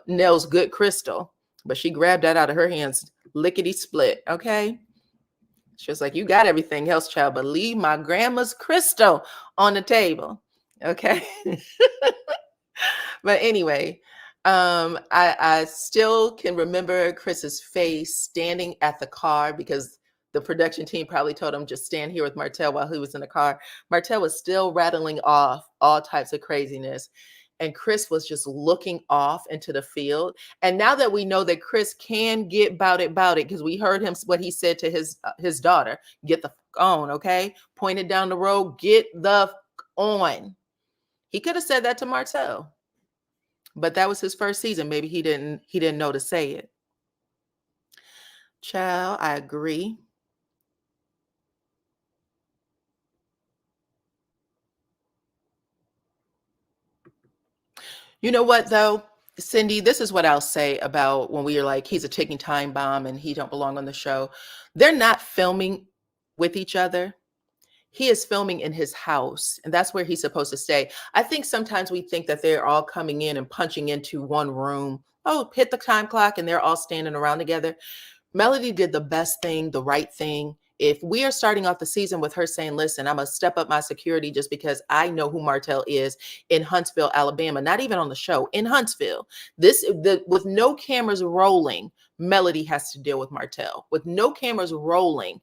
Nell's good crystal, but she grabbed that out of her hands, lickety split. Okay. She was like, you got everything else, child, but leave my grandma's crystal on the table. Okay. But anyway, I still can remember Chris's face standing at the car because the production team probably told him just stand here with Martell while he was in the car. Martell was still rattling off all types of craziness. And Chris was just looking off into the field. And now that we know that Chris can get bout it, because we heard him, what he said to his daughter, get the on, okay? Pointed down the road, get the on. He could have said that to Martell. But that was his first season. Maybe he didn't know to say it. Child, I agree. You know what, though, Cindy, this is what I'll say about when we are like, he's a ticking time bomb and he don't belong on the show. They're not filming with each other. He is filming in his house, and that's where he's supposed to stay. I think sometimes we think that they're all coming in and punching into one room. Oh, hit the time clock, and they're all standing around together. Melody did the best thing, the right thing. If we are starting off the season with her saying, listen, I'm going to step up my security just because I know who Martell is in Huntsville, Alabama, not even on the show, in Huntsville, with no cameras rolling, Melody has to deal with Martell. With no cameras rolling,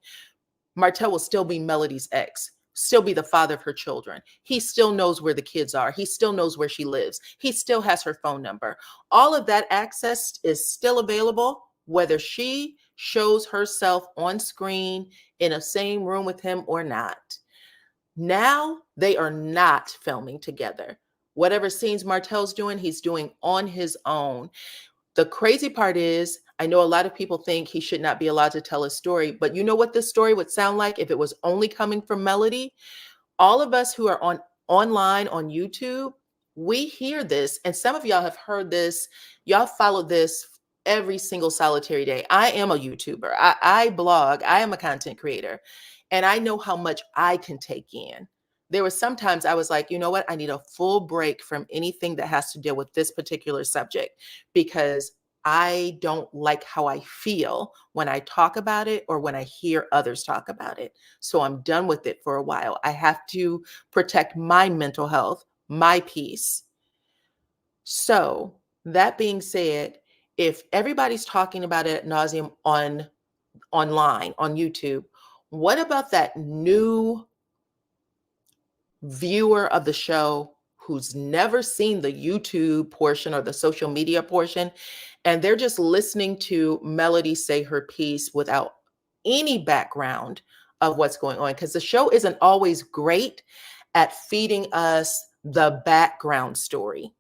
Martell will still be Melody's ex, still be the father of her children. He still knows where the kids are. He still knows where she lives. He still has her phone number. All of that access is still available, whether she shows herself on screen in a same room with him or not. Now they are not filming together. Whatever scenes Martell's doing, he's doing on his own. The crazy part is, I know a lot of people think he should not be allowed to tell a story, but you know what this story would sound like if it was only coming from Melody? All of us who are online on YouTube, we hear this, and some of y'all have heard this. Y'all follow this every single solitary day. I am a YouTuber. I blog. I am a content creator, and I know how much I can take in. There were sometimes I was like, you know what? I need a full break from anything that has to deal with this particular subject, because I don't like how I feel when I talk about it or when I hear others talk about it. So I'm done with it for a while. I have to protect my mental health, my peace. So that being said, if everybody's talking about it ad nauseum online, on YouTube, what about that new viewer of the show who's never seen the YouTube portion or the social media portion, and they're just listening to Melody say her piece without any background of what's going on? Because the show isn't always great at feeding us the background story.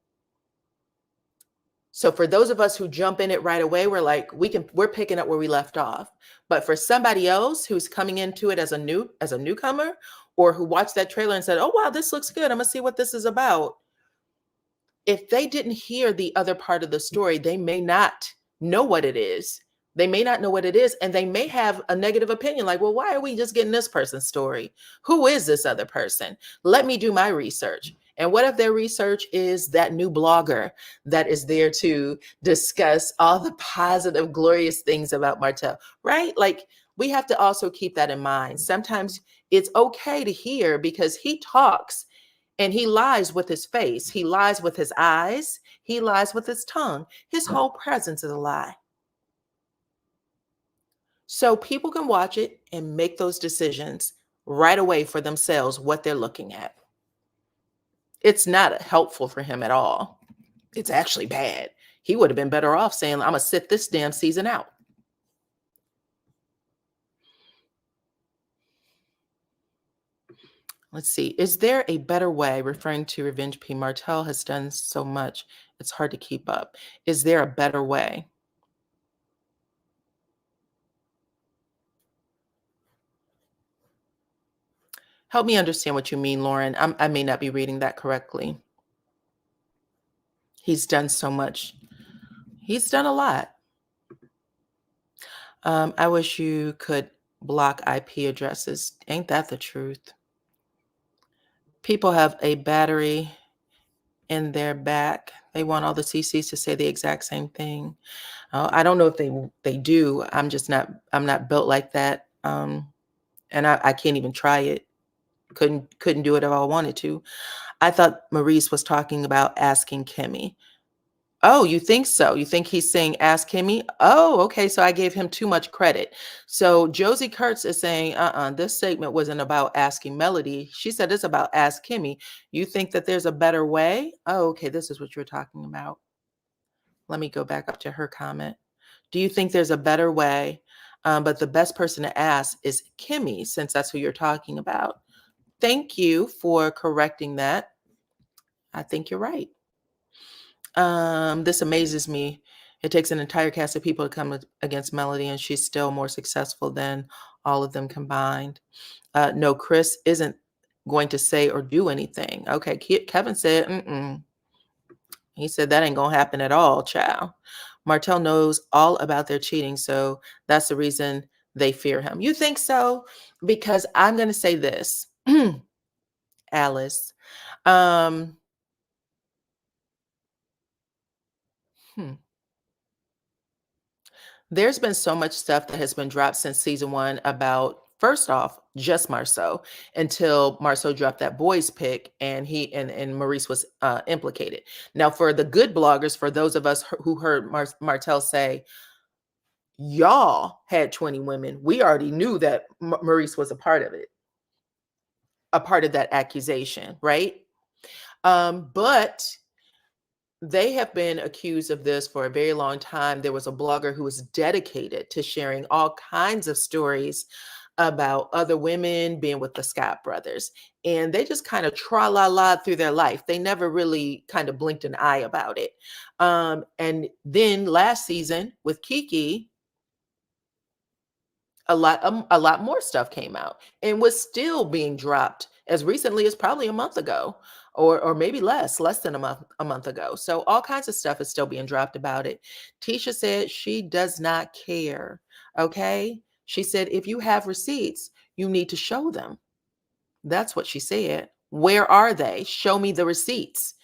So for those of us who jump in it right away, we're like, we're picking up where we left off. But for somebody else who's coming into it as a newcomer, or who watched that trailer and said, oh, wow, this looks good, I'm gonna see what this is about. If they didn't hear the other part of the story, they may not know what it is. They may not know what it is, and they may have a negative opinion, like, well, why are we just getting this person's story? Who is this other person? Let me do my research. And what if their research is that new blogger that is there to discuss all the positive, glorious things about Martell, right? Like, we have to also keep that in mind. Sometimes it's okay to hear, because he talks and he lies with his face. He lies with his eyes. He lies with his tongue. His whole presence is a lie. So people can watch it and make those decisions right away for themselves, what they're looking at. It's not helpful for him at all. It's actually bad. He would have been better off saying, I'm going to sit this damn season out. Let's see. Is there a better way? Referring to Revenge P. Martell has done so much, it's hard to keep up. Is there a better way? Help me understand what you mean, Lauren. I may not be reading that correctly. He's done so much. He's done a lot. I wish you could block IP addresses. Ain't that the truth? People have a battery in their back. They want all the CCs to say the exact same thing. I don't know if they do. I'm not built like that. And I can't even try it. Couldn't do it if I wanted to. I thought Maurice was talking about asking Kimmy. Oh, you think so? You think he's saying ask Kimmy? Oh, okay. So I gave him too much credit. So Josie Kurtz is saying, this segment wasn't about asking Melody. She said it's about ask Kimmy. You think that there's a better way? Oh, okay. This is what you're talking about. Let me go back up to her comment. Do you think there's a better way? But the best person to ask is Kimmy, since that's who you're talking about. Thank you for correcting that. I think you're right. This amazes me. It takes an entire cast of people to come against Melody, and she's still more successful than all of them combined. No, Chris isn't going to say or do anything. Okay, Kevin said, He said that ain't gonna happen at all, child. Martell knows all about their cheating, so that's the reason they fear him. You think so? Because I'm gonna say this, Alice. Um, hmm. There's been so much stuff that has been dropped since season one about, first off, just Marceau, until Marceau dropped that boys pick and and Maurice was implicated. Now, for the good bloggers, for those of us who heard Martell say, y'all had 20 women, we already knew that Maurice was a part of it, a part of that accusation, right? But they have been accused of this for a very long time. There was a blogger who was dedicated to sharing all kinds of stories about other women being with the Scott brothers. And they just kind of tra-la-la through their life. They never really kind of blinked an eye about it. And then last season with Kiki, a lot more stuff came out and was still being dropped as recently as probably a month ago, or maybe less than a month ago. So all kinds of stuff is still being dropped about it. Tisha said she does not care. Okay, she said if you have receipts, you need to show them. That's what she said. Where are they? Show me the receipts.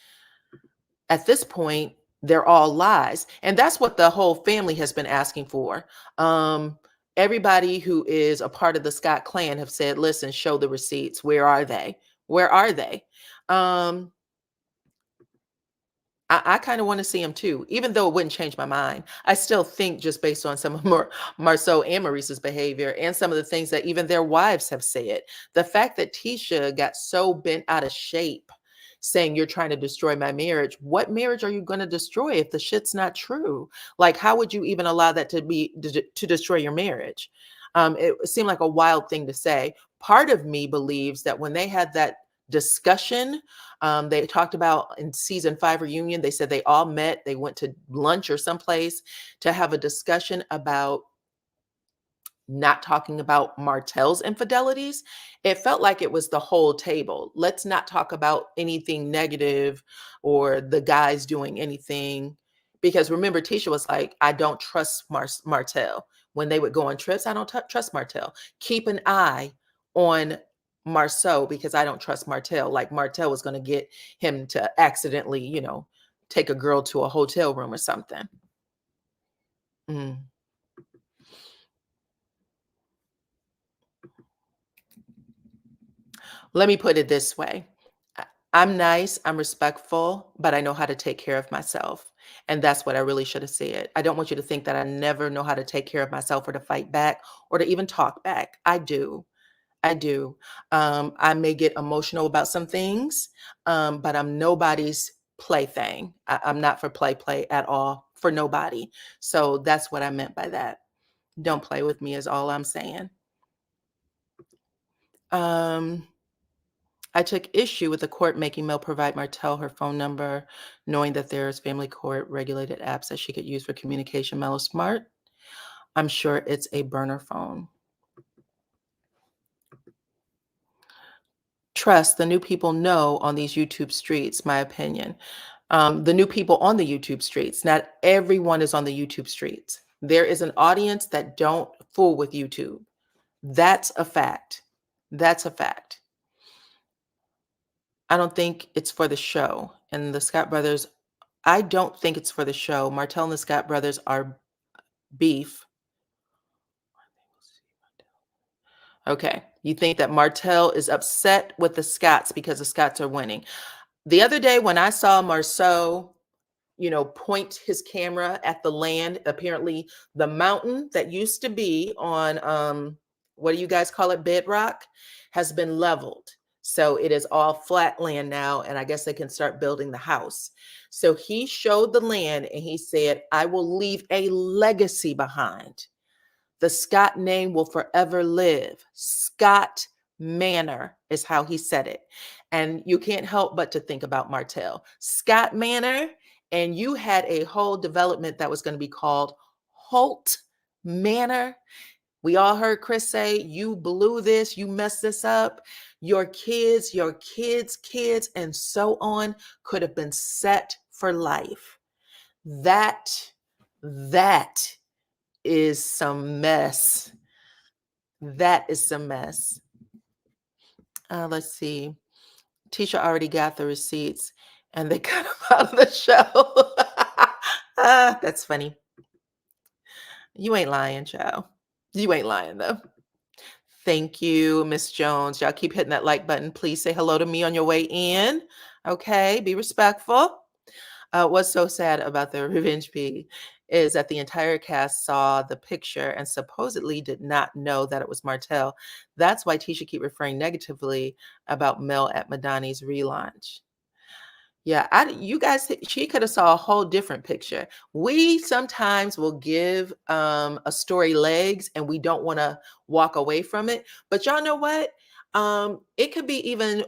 At this point, they're all lies. And that's what the whole family has been asking for. Um, Everybody who is a part of the Scott clan have said, listen, show the receipts. Where are they? Where are they? Um, I kind of want to see him too, even though it wouldn't change my mind. I still think, just based on some of Marceau and Maurice's behavior and some of the things that even their wives have said, the fact that Tisha got so bent out of shape saying you're trying to destroy my marriage. What marriage are you going to destroy if the shit's not true? Like, how would you even allow that to destroy your marriage? It seemed like a wild thing to say. Part of me believes that when they had that discussion, they talked about in season 5 reunion, they said they all met, they went to lunch or someplace to have a discussion about not talking about Martell's infidelities. It felt like it was the whole table. Let's not talk about anything negative or the guys doing anything. Because remember, Tisha was like, I don't trust Martell. When they would go on trips, I don't trust Martell. Keep an eye on Marceau because I don't trust Martell. Like Martell was going to get him to accidentally, take a girl to a hotel room or something. Mm. Let me put it this way. I'm nice, I'm respectful, but I know how to take care of myself. And that's what I really should have said. I don't want you to think that I never know how to take care of myself or to fight back or to even talk back. I do. I do. I may get emotional about some things, but I'm nobody's plaything. I'm not for play at all for nobody. So that's what I meant by that. Don't play with me is all I'm saying. Um, I took issue with the court making Mel provide Martell her phone number, knowing that there's family court regulated apps that she could use for communication. Mel is smart. I'm sure it's a burner phone. Trust the new people know on these YouTube streets, my opinion. The new people on the YouTube streets, not everyone is on the YouTube streets. There is an audience that don't fool with YouTube. That's a fact. That's a fact. I don't think it's for the show. And the Scott brothers, I don't think it's for the show. Martell and the Scott brothers are beef. Okay. You think that Martell is upset with the Scotts because the Scotts are winning. The other day when I saw Marceau, point his camera at the land, apparently the mountain that used to be on, what do you guys call it? Bedrock has been leveled. So it is all flat land now. And I guess they can start building the house. So he showed the land and he said, I will leave a legacy behind. The Scott name will forever live. Scott Manor is how he said it. And you can't help but to think about Martell. Scott Manor, and you had a whole development that was going to be called Holt Manor. We all heard Chris say, you blew this, you messed this up. Your kids, kids, and so on could have been set for life. That is some mess. That is some mess. Let's see. Tisha already got the receipts and they cut him out of the show. That's funny. You ain't lying, child. You ain't lying, though. Thank you, Miss Jones. Y'all keep hitting that like button. Please say hello to me on your way in. Okay, be respectful. What's so sad about the Revenge Pig is that the entire cast saw the picture and supposedly did not know that it was Martell. That's why Tisha keep referring negatively about Mel at Madani's relaunch. Yeah, you guys, she could have saw a whole different picture. We sometimes will give a story legs and we don't want to walk away from it. But y'all know what? It could be even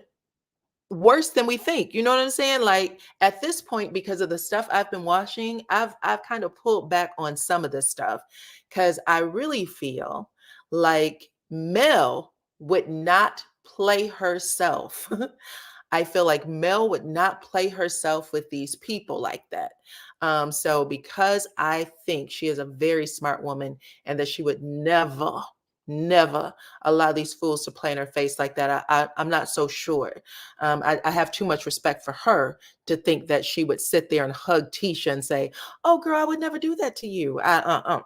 worse than we think. You know what I'm saying? Like at this point, because of the stuff I've been watching, I've kind of pulled back on some of this stuff because I really feel like Mel would not play herself. I feel like Mel would not play herself with these people like that. So because I think she is a very smart woman and that she would never allow these fools to play in her face like that, I'm not so sure. I have too much respect for her to think that she would sit there and hug Tisha and say, "Oh, girl, I would never do that to you." And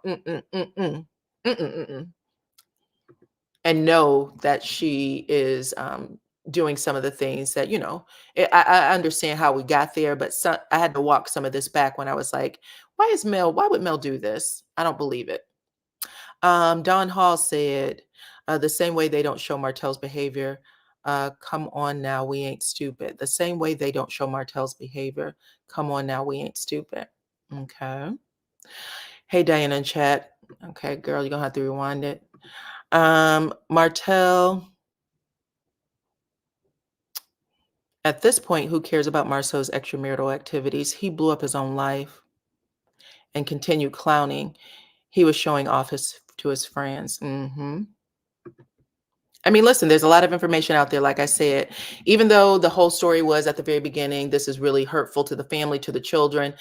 know that she is doing some of the things that, I understand how we got there, but I had to walk some of this back when I was like, why would Mel do this? I don't believe it. Don Hall said, the same way they don't show Martell's behavior. Come on now, we ain't stupid. The same way they don't show Martell's behavior. Come on now, we ain't stupid. Okay. Hey, Diana in chat. Okay, girl, you're going to have to rewind it. Martell, at this point, who cares about Marceau's extramarital activities? He blew up his own life and continued clowning. He was showing off to his friends. I mean, listen, there's a lot of information out there. Like I said, even though the whole story was at the very beginning, this is really hurtful to the family, to the children.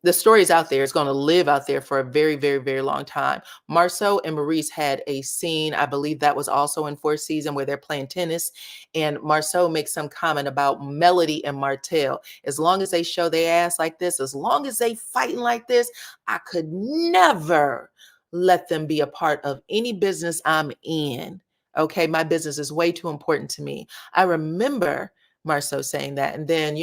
The story is out there. It's going to live out there for a very, very, very long time. Marceau and Maurice had a scene, I believe that was also in 4th season, where they're playing tennis. And Marceau makes some comment about Melody and Martell. As long as they show their ass like this, as long as they fighting like this, I could never let them be a part of any business I'm in. Okay, my business is way too important to me. I remember Marceau saying that. And then,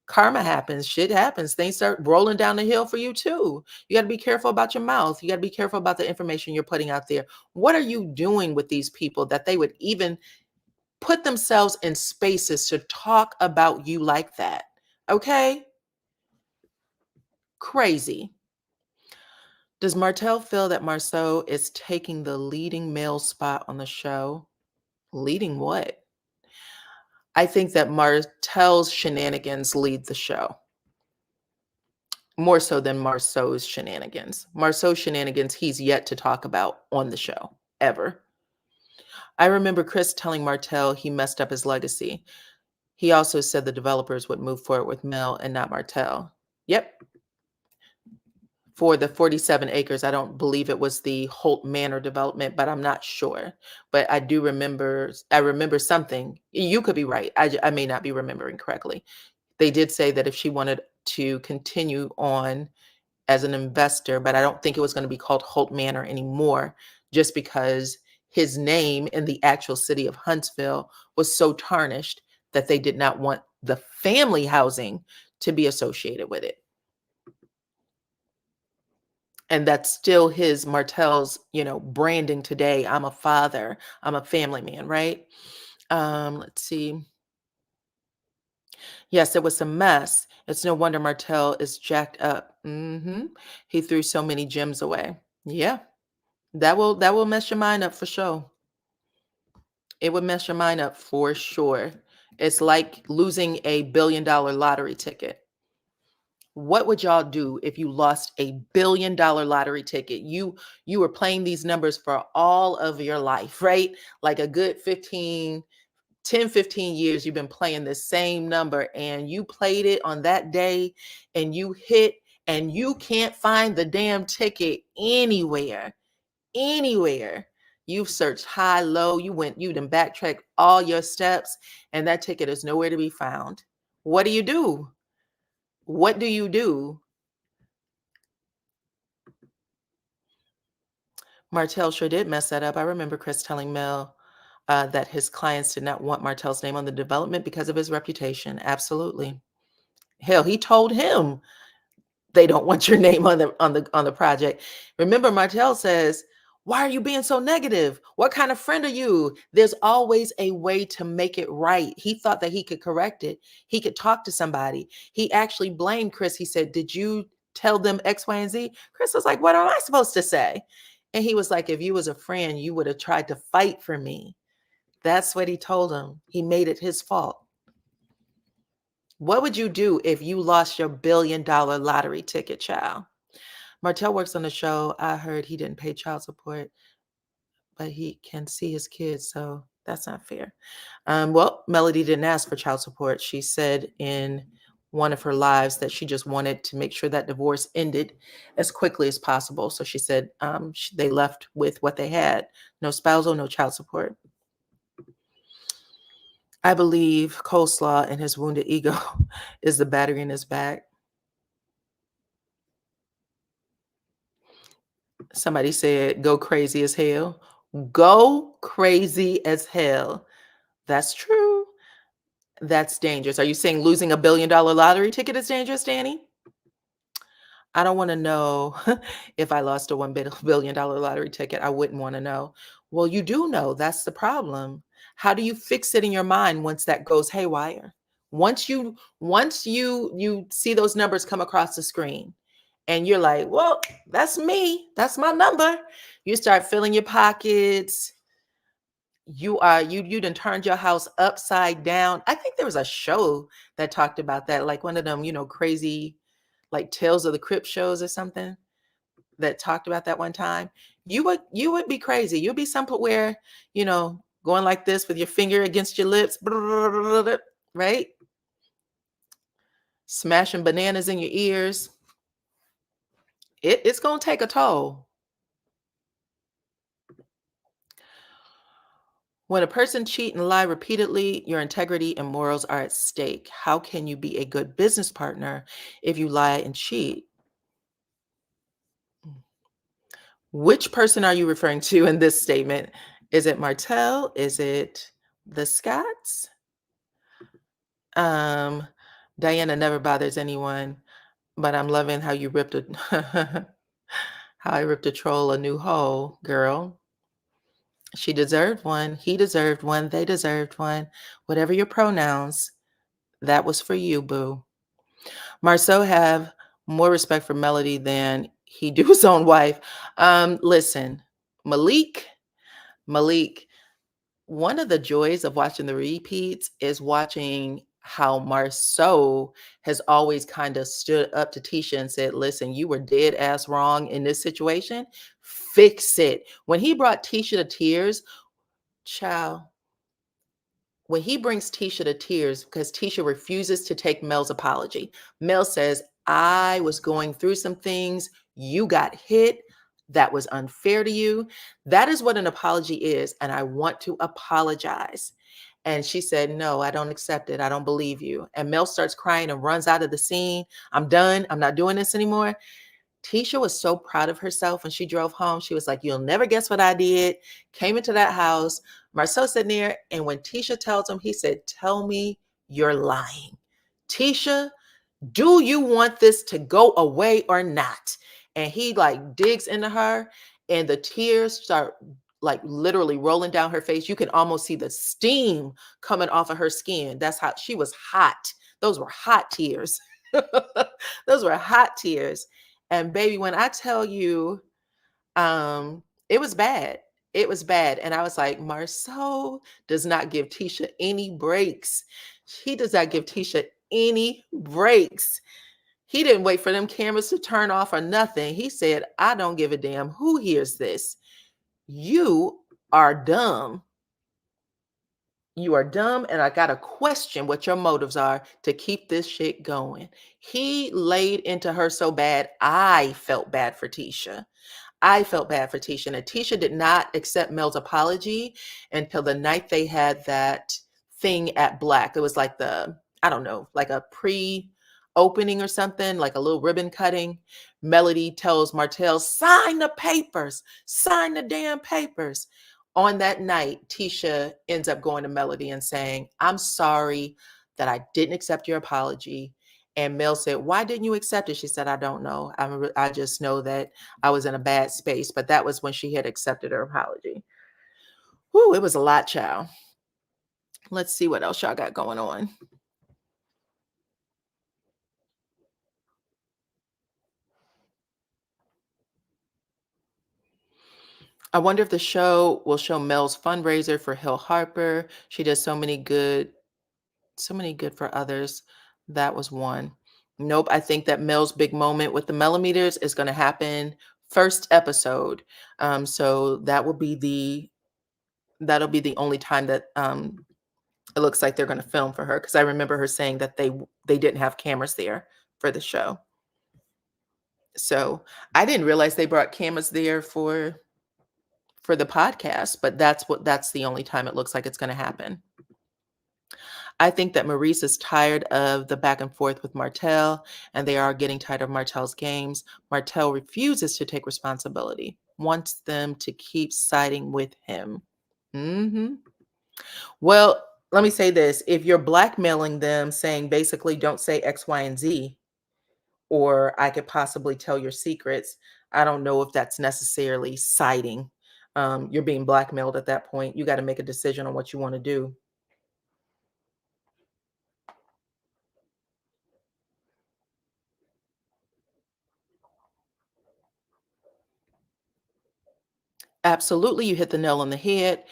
karma happens, shit happens, things start rolling down the hill for you too. You got to be careful about your mouth. You got to be careful about the information you're putting out there. What are you doing with these people that they would even put themselves in spaces to talk about you like that? Okay? Crazy. Does Martell feel that Marceau is taking the leading male spot on the show? Leading what? I think that Martell's shenanigans lead the show. More so than Marceau's shenanigans. Marceau's shenanigans, he's yet to talk about on the show, ever. I remember Chris telling Martell he messed up his legacy. He also said the developers would move forward with Mel and not Martell. Yep. For the 47 acres, I don't believe it was the Holt Manor development, but I'm not sure. But I do remember, something. You could be right. I may not be remembering correctly. They did say that if she wanted to continue on as an investor, but I don't think it was going to be called Holt Manor anymore, just because his name in the actual city of Huntsville was so tarnished that they did not want the family housing to be associated with it. And that's still Martell's, branding today. I'm a father. I'm a family man, right? Let's see. Yes, it was a mess. It's no wonder Martell is jacked up. He threw so many gems away. Yeah, that will mess your mind up for sure. It would mess your mind up for sure. It's like losing $1 billion lottery ticket. What would y'all do if you lost $1 billion lottery ticket? You were playing these numbers for all of your life, right? Like a good 15 10, 15 years you've been playing the same number, and you played it on that day and you hit, and you can't find the damn ticket anywhere. You've searched high, low, you done backtracked all your steps, and that ticket is nowhere to be found. What do you do? What do you do? Martell sure did mess that up. I remember Chris telling Mel that his clients did not want Martell's name on the development because of his reputation. Absolutely. Hell, he told him they don't want your name on the project. Remember, Martell says, "Why are you being so negative? What kind of friend are you?" There's always a way to make it right. He thought that he could correct it. He could talk to somebody. He actually blamed Chris. He said, "Did you tell them X, Y, and Z?" Chris was like, "What am I supposed to say?" And he was like, "If you was a friend, you would have tried to fight for me." That's what he told him. He made it his fault. What would you do if you lost your $1 billion lottery ticket, child? Martell works on the show. I heard he didn't pay child support, but he can see his kids, so that's not fair. Well, Melody didn't ask for child support. She said in one of her lives that she just wanted to make sure that divorce ended as quickly as possible. So she said they left with what they had: no spousal, no child support. I believe coleslaw and his wounded ego is the battery in his back. Somebody said, "Go crazy as hell." Go crazy as hell. That's true. That's dangerous. Are you saying losing a $1 billion lottery ticket is dangerous, Danny? I don't want to know if I lost a $1 billion lottery ticket. I wouldn't want to know. Well, you do know. That's the problem. How do you fix it in your mind once that goes haywire? Once you see those numbers come across the screen and you're like, "Well, that's me. That's my number." You start filling your pockets. You done turned your house upside down. I think there was a show that talked about that, like one of them, crazy, like Tales of the Crypt shows or something, that talked about that one time. You would be crazy. You'd be somewhere, going like this with your finger against your lips, right? Smashing bananas in your ears. It's gonna take a toll. When a person cheat and lie repeatedly, your integrity and morals are at stake. How can you be a good business partner if you lie and cheat? Which person are you referring to in this statement? Is it Martell? Is it the Scotts? Dyana never bothers anyone, but I'm loving how you ripped how I ripped a troll a new hole, girl. She deserved one. He deserved one. They deserved one. Whatever your pronouns, that was for you, boo. Marceau have more respect for Melody than he do his own wife. Listen, Malik, one of the joys of watching the repeats is watching how Marceau has always kind of stood up to Tisha and said, "Listen, you were dead ass wrong in this situation. Fix it." When he brought Tisha to tears, child, when he brings Tisha to tears because Tisha refuses to take Mel's apology. Mel says, "I was going through some things. You got hit. That was unfair to you." That is what an apology is. And I want to apologize. And she said, "No, I don't accept it. I don't believe you." And Mel starts crying and runs out of the scene. "I'm done. I'm not doing this anymore." Tisha was so proud of herself when she drove home. She was like, "You'll never guess what I did." Came into that house. Marceau sitting there, and when Tisha tells him, he said, "Tell me you're lying. Tisha, do you want this to go away or not?" And he like digs into her, and the tears start like literally rolling down her face. You can almost see the steam coming off of her skin. That's how she was hot. Those were hot tears. Those were hot tears. And baby, when I tell you, it was bad. It was bad. And I was like, Marceau does not give Tisha any breaks. He does not give Tisha any breaks. He didn't wait for them cameras to turn off or nothing. He said, "I don't give a damn who hears this. You are dumb. You are dumb, and I gotta question what your motives are to keep this shit going. He laid into her so bad, I felt bad for Tisha. I felt bad for Tisha. And Tisha did not accept Mel's apology until the night they had that thing at Black. It was like I don't know, like a pre-opening or something, like a little ribbon cutting. Melody tells Martell, sign the papers, sign the damn papers. On that night, Tisha ends up going to Melody and saying, I'm sorry that I didn't accept your apology. And Mel said, why didn't you accept it? She said, I don't know. I just know that I was in a bad space. But that was when she had accepted her apology. Whew, it was a lot, child. Let's see what else y'all got going on. I wonder if the show will show Mel's fundraiser for Hill Harper. She does so many good for others. That was one. Nope. I think that Mel's big moment with the millimeters is going to happen first episode. So that'll be the only time that it looks like they're going to film for her, because I remember her saying that they didn't have cameras there for the show. So I didn't realize they brought cameras there for the podcast, but that's the only time it looks like it's going to happen. I think that Maurice is tired of the back and forth with Martell, and they are getting tired of Martell's games. Martell refuses to take responsibility, wants them to keep siding with him. Well, let me say this. If you're blackmailing them, saying basically don't say X, Y, and Z, or I could possibly tell your secrets, I don't know if that's necessarily siding. You're being blackmailed at that point. You got to make a decision on what you want to do. Absolutely, you hit the nail on the head.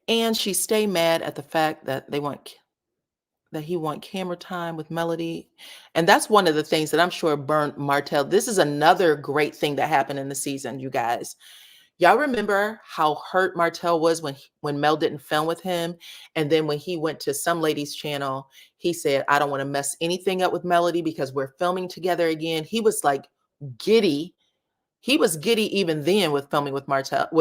And she stay mad at the fact that he want camera time with Melody. And that's one of the things that I'm sure burnt Martell. This is another great thing that happened in the season, you guys. Y'all remember how hurt Martell was when Mel didn't film with him? And then when he went to some lady's channel, he said, I don't want to mess anything up with Melody because we're filming together again. He was like giddy. He was giddy even then with filming with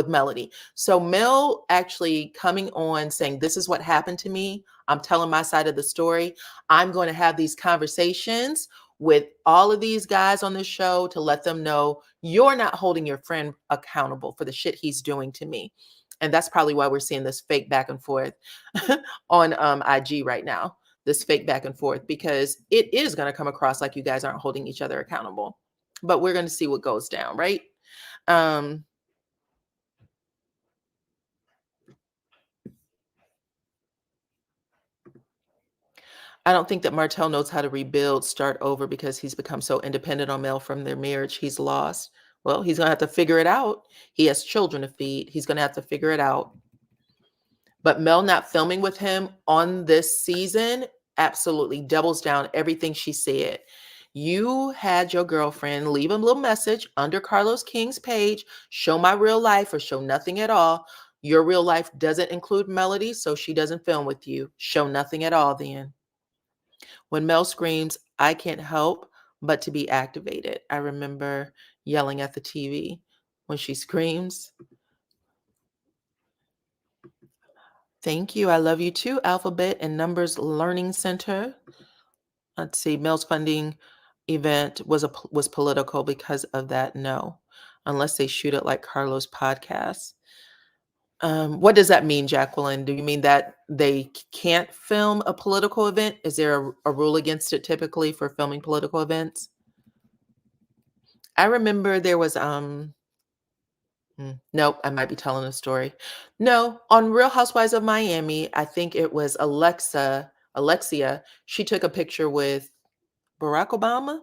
Melody. So Mel actually coming on saying, this is what happened to me. I'm telling my side of the story. I'm going to have these conversations with all of these guys on the show to let them know you're not holding your friend accountable for the shit he's doing to me. And that's probably why we're seeing this fake back and forth on IG right now, this fake back and forth, because it is going to come across like you guys aren't holding each other accountable. But we're going to see what goes down, right? Um, I don't think that Martell knows how to rebuild, start over, because he's become so independent on Mel from their marriage. He's lost. Well, he's going to have to figure it out. He has children to feed. He's going to have to figure it out. But Mel not filming with him on this season absolutely doubles down everything she said. You had your girlfriend leave a little message under Carlos King's page, show my real life or show nothing at all. Your real life doesn't include Melody, so she doesn't film with you. Show nothing at all then. When Mel screams, I can't help but to be activated. I remember yelling at the TV when she screams. Thank you. I love you too. Alphabet and Numbers Learning Center. Let's see. Mel's funding event was political because of that. No, unless they shoot it like Carlos' podcast. What does that mean, Jacqueline? Do you mean that they can't film a political event? Is there a rule against it typically for filming political events? I remember there was nope, I might be telling a story. No, on Real Housewives of Miami, I think it was Alexia. She took a picture with Barack Obama.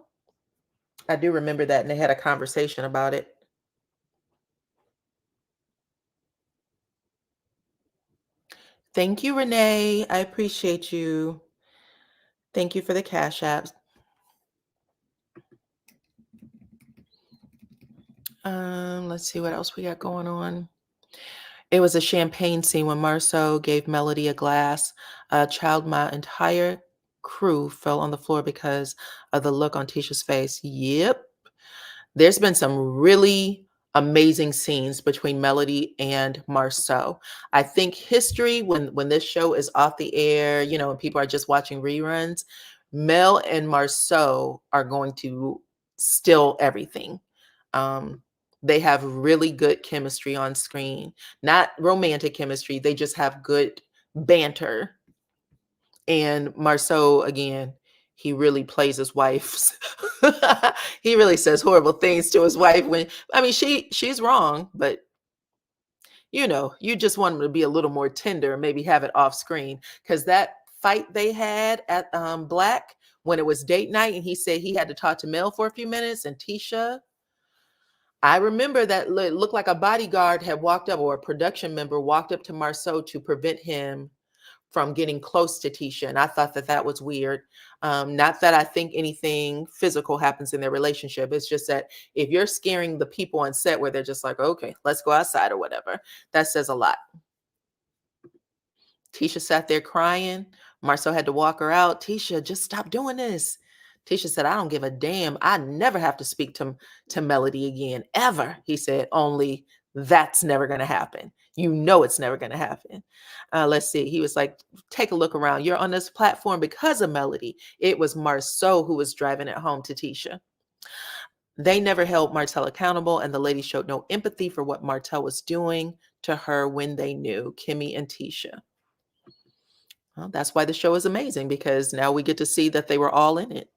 I do remember that, and they had a conversation about it. Thank you, Renee. I appreciate you. Thank you for the cash apps. Let's see what else we got going on. It was a champagne scene when Marceau gave Melody a glass. A child, my entire crew fell on the floor because of the look on Tisha's face. Yep. There's been some really amazing scenes between Melody and Marceau. I think history, when this show is off the air, and people are just watching reruns, Mel and Marceau are going to steal everything. Um, they have really good chemistry on screen, not romantic chemistry. They just have good banter. And Marceau, again, he really plays his wife's. He really says horrible things to his wife when, I mean, she's wrong, but you just want him to be a little more tender and maybe have it off screen. Because that fight they had at Black, when it was date night and he said he had to talk to Mel for a few minutes, and Tisha, I remember that it looked like a bodyguard had walked up, or a production member walked up to Marceau to prevent him from getting close to Tisha. And I thought that that was weird. Not that I think anything physical happens in their relationship. It's just that if you're scaring the people on set where they're just like, okay, let's go outside or whatever, that says a lot. Tisha sat there crying. Marceau had to walk her out. Tisha, just stop doing this. Tisha said, I don't give a damn. I never have to speak to Melody again, ever. He said, only that's never going to happen. You know it's never going to happen. Let's see. He was like, take a look around. You're on this platform because of Melody. It was Marceau who was driving it home to Tisha. They never held Martell accountable, and the lady showed no empathy for what Martell was doing to her when they knew, Kimmy and Tisha. Well, that's why the show is amazing, because now we get to see that they were all in it.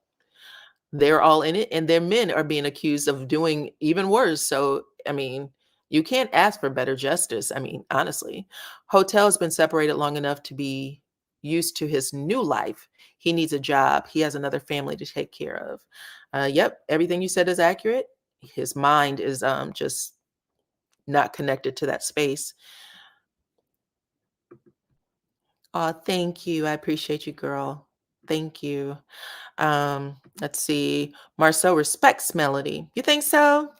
They're all in it, and their men are being accused of doing even worse. So, I mean, you can't ask for better justice. I mean, honestly, Hotel has been separated long enough to be used to his new life. He needs a job. He has another family to take care of. Yep, everything you said is accurate. His mind is just not connected to that space. Oh, thank you. I appreciate you, girl. Thank you. Let's see. Marceau respects Melody. You think so?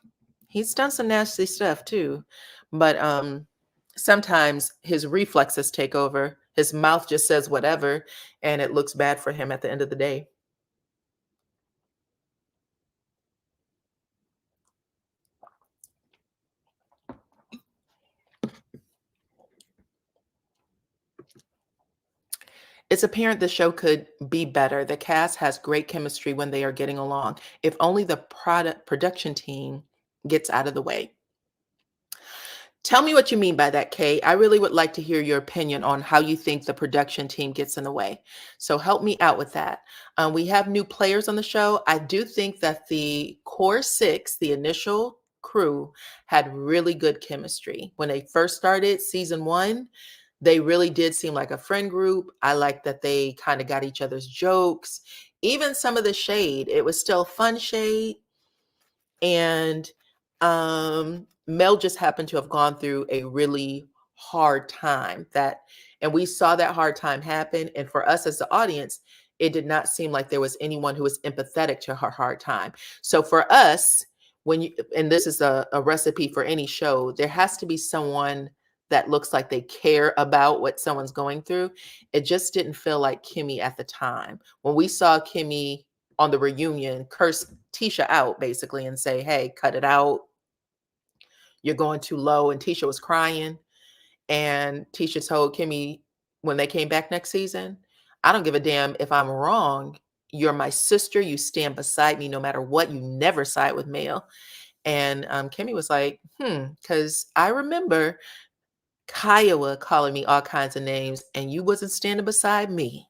He's done some nasty stuff too. But sometimes his reflexes take over. His mouth just says whatever, and it looks bad for him at the end of the day. It's apparent the show could be better. The cast has great chemistry when they are getting along. If only the production team gets out of the way. Tell me what you mean by that, Kay. I really would like to hear your opinion on how you think the production team gets in the way. So help me out with that. We have new players on the show. I do think that the core six, the initial crew, had really good chemistry. When they first started season one, they really did seem like a friend group. I like that they kind of got each other's jokes, even some of the shade. It was still fun shade. And Mel just happened to have gone through a really hard time, and we saw that hard time happen. And for us as the audience, it did not seem like there was anyone who was empathetic to her hard time. So for us, and this is a recipe for any show, there has to be someone that looks like they care about what someone's going through. It just didn't feel like Kimmy at the time. When we saw Kimmy on the reunion curse Tisha out basically and say, hey, cut it out. You're going too low. And Tisha was crying. And Tisha told Kimmy when they came back next season, I don't give a damn if I'm wrong. You're my sister. You stand beside me no matter what. You never side with Mel. And Kimmy was like, because I remember Kiowa calling me all kinds of names and you wasn't standing beside me.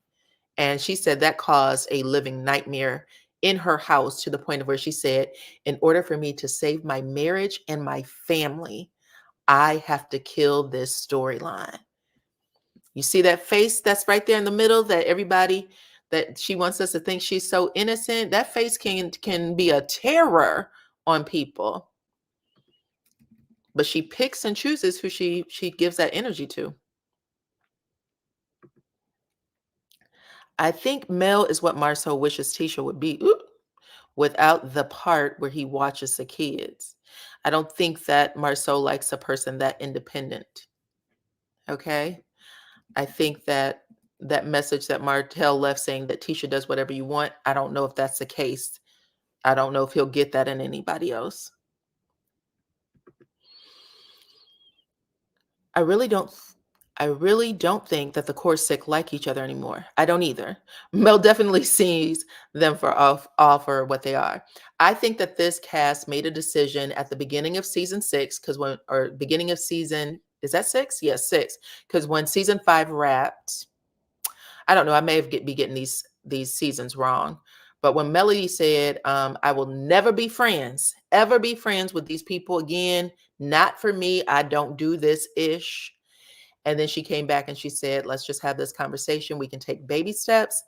And she said that caused a living nightmare in her house, to the point of where she said, in order for me to save my marriage and my family, I have to kill this storyline. You see that face that's right there in the middle, that everybody, that she wants us to think she's so innocent? That face can be a terror on people. But she picks and chooses who she gives that energy to. I think Mel is what Marceau wishes Tisha would be. Ooh, without the part where he watches the kids. I don't think that Marceau likes a person that independent. Okay. I think that that message that Martell left saying that Tisha does whatever you want, I don't know if that's the case. I don't know if he'll get that in anybody else. I really don't I really don't think that the core sick like each other anymore. I don't either. Mel definitely sees them for off for what they are. I think that this cast made a decision at the beginning of season 6 cuz when or beginning of season is that 6? Yes, 6. Cuz when season 5 wrapped, I don't know, I may be getting these seasons wrong. But when Melody said, I will never be friends, ever be friends with these people again, not for me, I don't do this ish. And then she came back and she said, let's just have this conversation. We can take baby steps.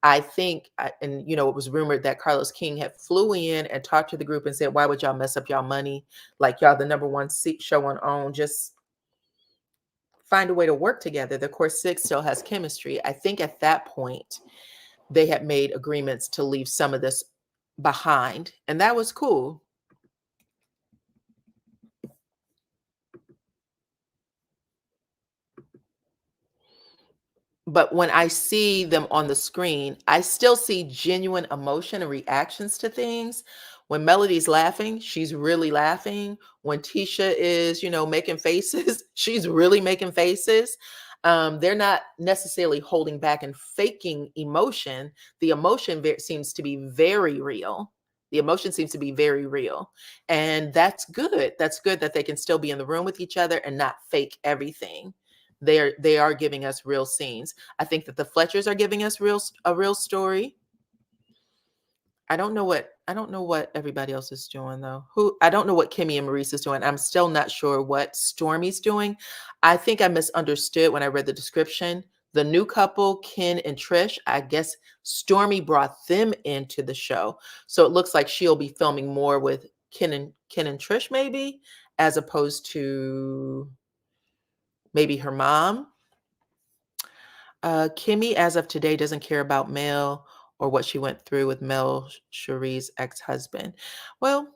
I think, and you know, it was rumored that Carlos King had flew in and talked to the group and said, why would y'all mess up y'all money? Like y'all the number one show on OWN, just find a way to work together. The Core Six still has chemistry. I think at that point, they had made agreements to leave some of this behind. And that was cool. But when I see them on the screen, I still see genuine emotion and reactions to things. When Melody's laughing, she's really laughing. When Tisha is, you know, making faces, she's really making faces. They're not necessarily holding back and faking emotion. The emotion seems to be very real. The emotion seems to be very real. And that's good. That's good that they can still be in the room with each other and not fake everything. They are giving us real scenes. I think that the Fletchers are giving us a real story. I don't know what everybody else is doing though. I don't know what Kimmy and Maurice is doing. I'm still not sure what Stormy's doing. I think I misunderstood when I read the description. The new couple, Ken and Trish, I guess Stormy brought them into the show. So it looks like she'll be filming more with Ken and Trish maybe, as opposed to maybe her mom. Kimmy, as of today, doesn't care about Mel or what she went through with Mel Cherie's ex-husband. Well,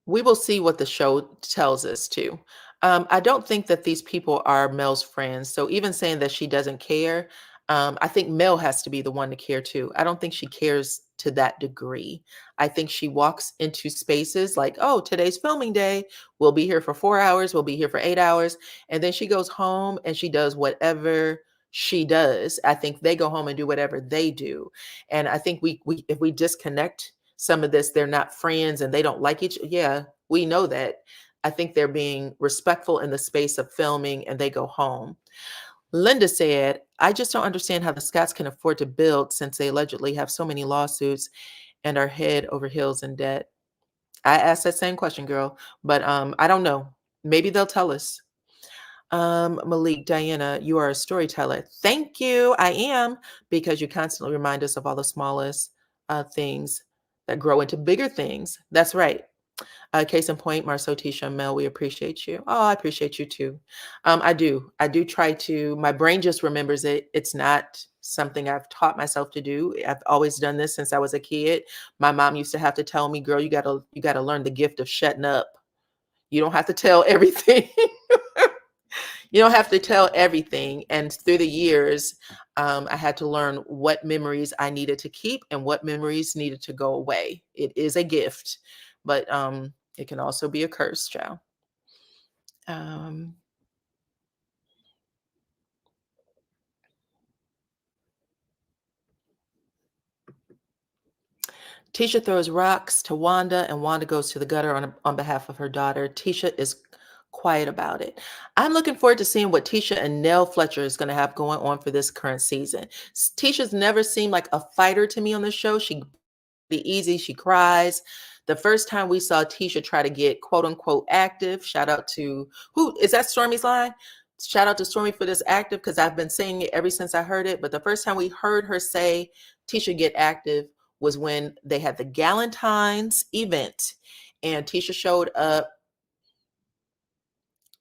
we will see what the show tells us too. I don't think that these people are Mel's friends. So even saying that she doesn't care, I think Mel has to be the one to care too. I don't think she cares to that degree. I think she walks into spaces like, oh, today's filming day. We'll be here for 4 hours. We'll be here for 8 hours. And then she goes home and she does whatever she does. I think they go home and do whatever they do. And I think we if we disconnect some of this, they're not friends and they don't like each. Yeah, we know that. I think they're being respectful in the space of filming and they go home. Linda said, I just don't understand how the Scotts can afford to build since they allegedly have so many lawsuits and are head over heels in debt. I asked that same question, girl, but I don't know. Maybe they'll tell us. Malik, Diana, you are a storyteller. Thank you. I am, because you constantly remind us of all the smallest things that grow into bigger things. That's right. Case in point, Marceau, Tisha, and Mel, we appreciate you. Oh, I appreciate you too. I do. I do try to, my brain just remembers it. It's not something I've taught myself to do. I've always done this since I was a kid. My mom used to have to tell me, girl, you gotta learn the gift of shutting up. You don't have to tell everything. You don't have to tell everything. And through the years, I had to learn what memories I needed to keep and what memories needed to go away. It is a gift, but it can also be a curse, child. Um, Tisha throws rocks to Wanda, and Wanda goes to the gutter on behalf of her daughter. Tisha is quiet about it. I'm looking forward to seeing what Tisha and Nell Fletcher is going to have going on for this current season. Tisha's never seemed like a fighter to me on the show. She be easy. She cries. The first time we saw Tisha try to get quote unquote active, shout out to who is that Stormy's line? Shout out to Stormy for this active, because I've been saying it ever since I heard it. But the first time we heard her say Tisha get active was when they had the Galentine's event and Tisha showed up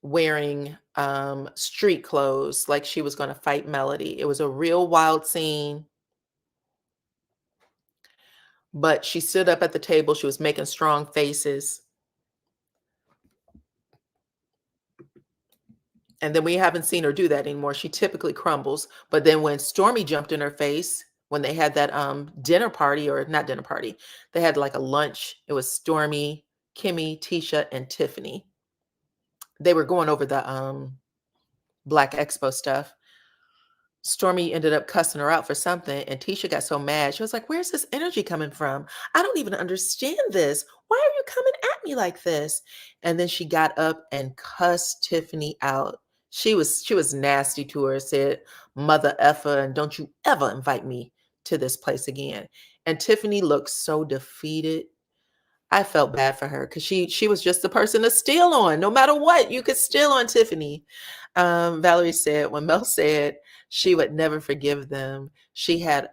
wearing street clothes like she was going to fight Melody. It was a real wild scene. But she stood up at the table. She was making strong faces. And then we haven't seen her do that anymore. She typically crumbles. But then when Stormy jumped in her face, when they had that dinner party, or not dinner party, they had like a lunch. It was Stormy, Kimmy, Tisha, and Tiffany. They were going over the Black Expo stuff. Stormy ended up cussing her out for something, and Tisha got so mad. She was like, "Where's this energy coming from? I don't even understand this. Why are you coming at me like this?" And then she got up and cussed Tiffany out. She was nasty to her, said, "Mother effer, and don't you ever invite me to this place again." And Tiffany looked so defeated. I felt bad for her because she was just the person to steal on. No matter what, you could steal on Tiffany. Valerie said when Mel said she would never forgive them, she had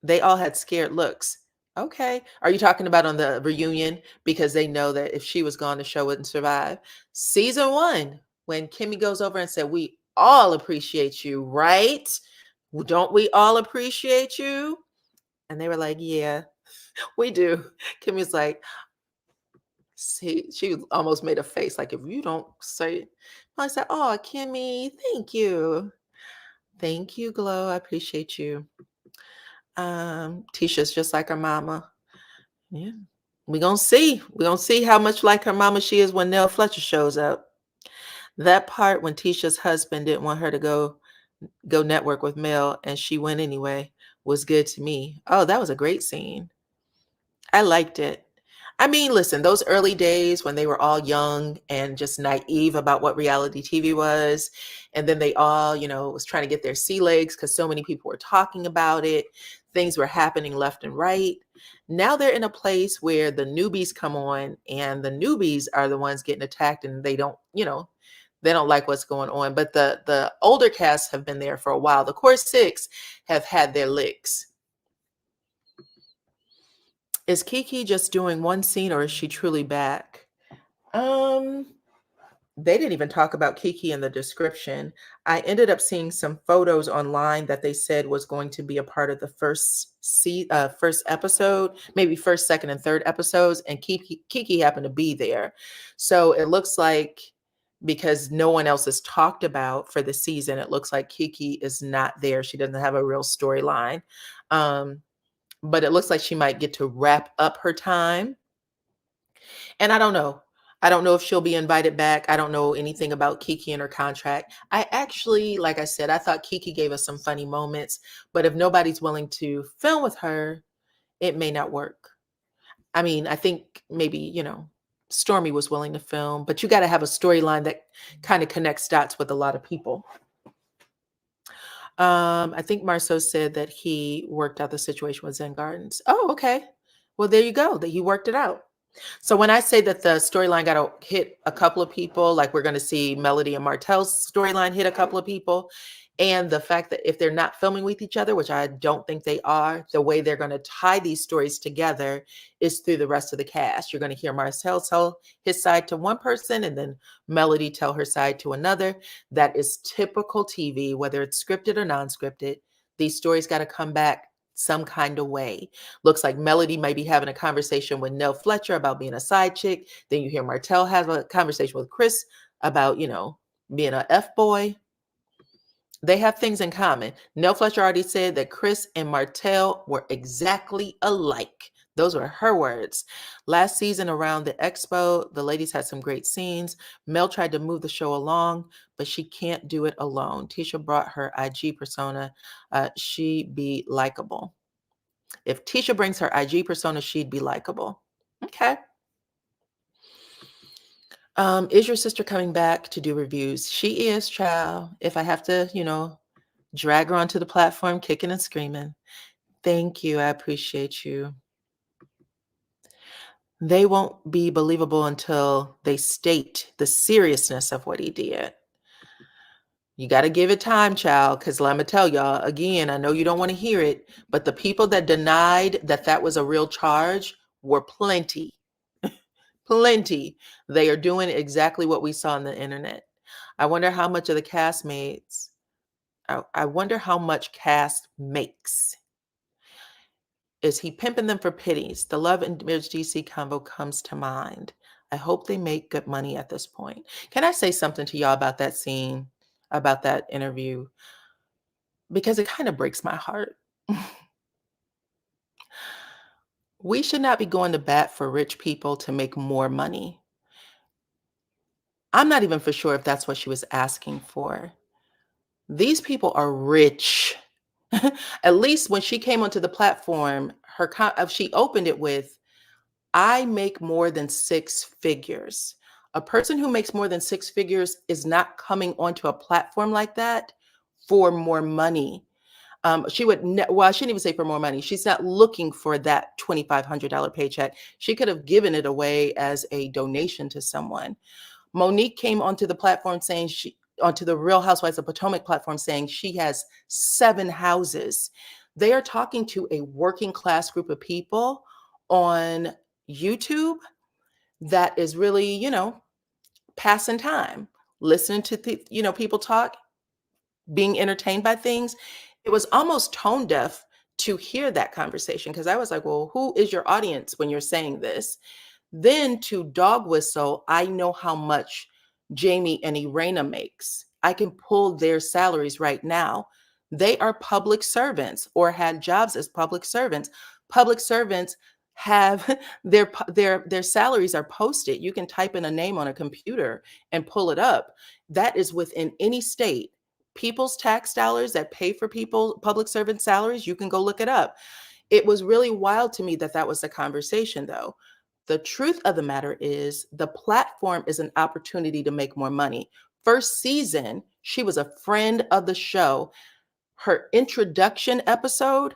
they all had scared looks. Okay. Are you talking about on the reunion? Because they know that if she was gone, the show wouldn't survive. Season 1, when Kimmy goes over and said, "We all appreciate you, right? Don't we all appreciate you?" And they were like, "Yeah, we do." Kimmy's like, she almost made a face like, "If you don't say it." I said, "Oh, Kimmy, thank you. Thank you, Glow. I appreciate you." Tisha's just like her mama. Yeah. We're gonna see. We're gonna see how much like her mama she is when Nell Fletcher shows up. That part when Tisha's husband didn't want her to go network with Mel and she went anyway was good to me. Oh, that was a great scene. I liked it. I mean, listen, those early days when they were all young and just naive about what reality TV was, and then they all, was trying to get their sea legs because so many people were talking about it. Things were happening left and right. Now they're in a place where the newbies come on and the newbies are the ones getting attacked and they don't like what's going on. But the older casts have been there for a while. The core 6 have had their licks. Is Kiki just doing one scene or is she truly back? They didn't even talk about Kiki in the description. I ended up seeing some photos online that they said was going to be a part of the first episode, maybe first, second, and third episodes, and Kiki happened to be there. So it looks like, because no one else is talked about for the season, it looks like Kiki is not there. She doesn't have a real storyline. But it looks like she might get to wrap up her time. And I don't know. I don't know if she'll be invited back. I don't know anything about Kiki and her contract. I actually, like I said, I thought Kiki gave us some funny moments, but if nobody's willing to film with her, it may not work. I mean, I think maybe, Stormy was willing to film, but you got to have a storyline that kind of connects dots with a lot of people. I think Marceau said that he worked out the situation with Zen Gardens. Oh, okay. Well, there you go. That he worked it out. So when I say that the storyline got to hit a couple of people, like we're going to see Melody and Martell's storyline hit a couple of people, and the fact that if they're not filming with each other, which I don't think they are, the way they're going to tie these stories together is through the rest of the cast. You're going to hear Marcel tell his side to one person and then Melody tell her side to another. That is typical TV, whether it's scripted or non-scripted. These stories got to come back some kind of way. Looks like Melody might be having a conversation with Nell Fletcher about being a side chick. Then you hear Martell have a conversation with Chris about, being a F-boy. They have things in common. Nell Fletcher already said that Chris and Martell were exactly alike. Those were her words. Last season around the expo, the ladies had some great scenes. Mel tried to move the show along, but she can't do it alone. Tisha brought her IG persona. She'd be likable. If Tisha brings her IG persona, she'd be likable. Okay. Is your sister coming back to do reviews? She is, child. If I have to, drag her onto the platform, kicking and screaming. Thank you. I appreciate you. They won't be believable until they state the seriousness of what he did. You got to give it time, child, because let me tell y'all, again, I know you don't want to hear it, but the people that denied that was a real charge were plenty. Plenty. They are doing exactly what we saw on the internet. I wonder how much of the castmates, I wonder how much cast makes. Is he pimping them for pities? The Love and Marriage DC combo comes to mind. I hope they make good money at this point. Can I say something to y'all about that scene, about that interview? Because it kind of breaks my heart. We should not be going to bat for rich people to make more money. I'm not even for sure if that's what she was asking for. These people are rich. At least when she came onto the platform, she opened it with, I make more than six figures. A person who makes more than six figures is not coming onto a platform like that for more money. She would, well, I shouldn't even say for more money. She's not looking for that $2,500 paycheck. She could have given it away as a donation to someone. Monique came onto the platform saying onto the Real Housewives of Potomac platform saying she has 7 houses. They are talking to a working class group of people on YouTube that is really, passing time, listening to people talk, being entertained by things. It was almost tone deaf to hear that conversation because I was like, well, who is your audience when you're saying this? Then to dog whistle, I know how much Jamie and Irena makes. I can pull their salaries right now. They are public servants or had jobs as public servants. Public servants have their salaries are posted. You can type in a name on a computer and pull it up. That is within any state. People's tax dollars that pay for public servant salaries, you can go look it up. It was really wild to me that that was the conversation, though. The truth of the matter is the platform is an opportunity to make more money. First season, she was a friend of the show. Her introductory episode,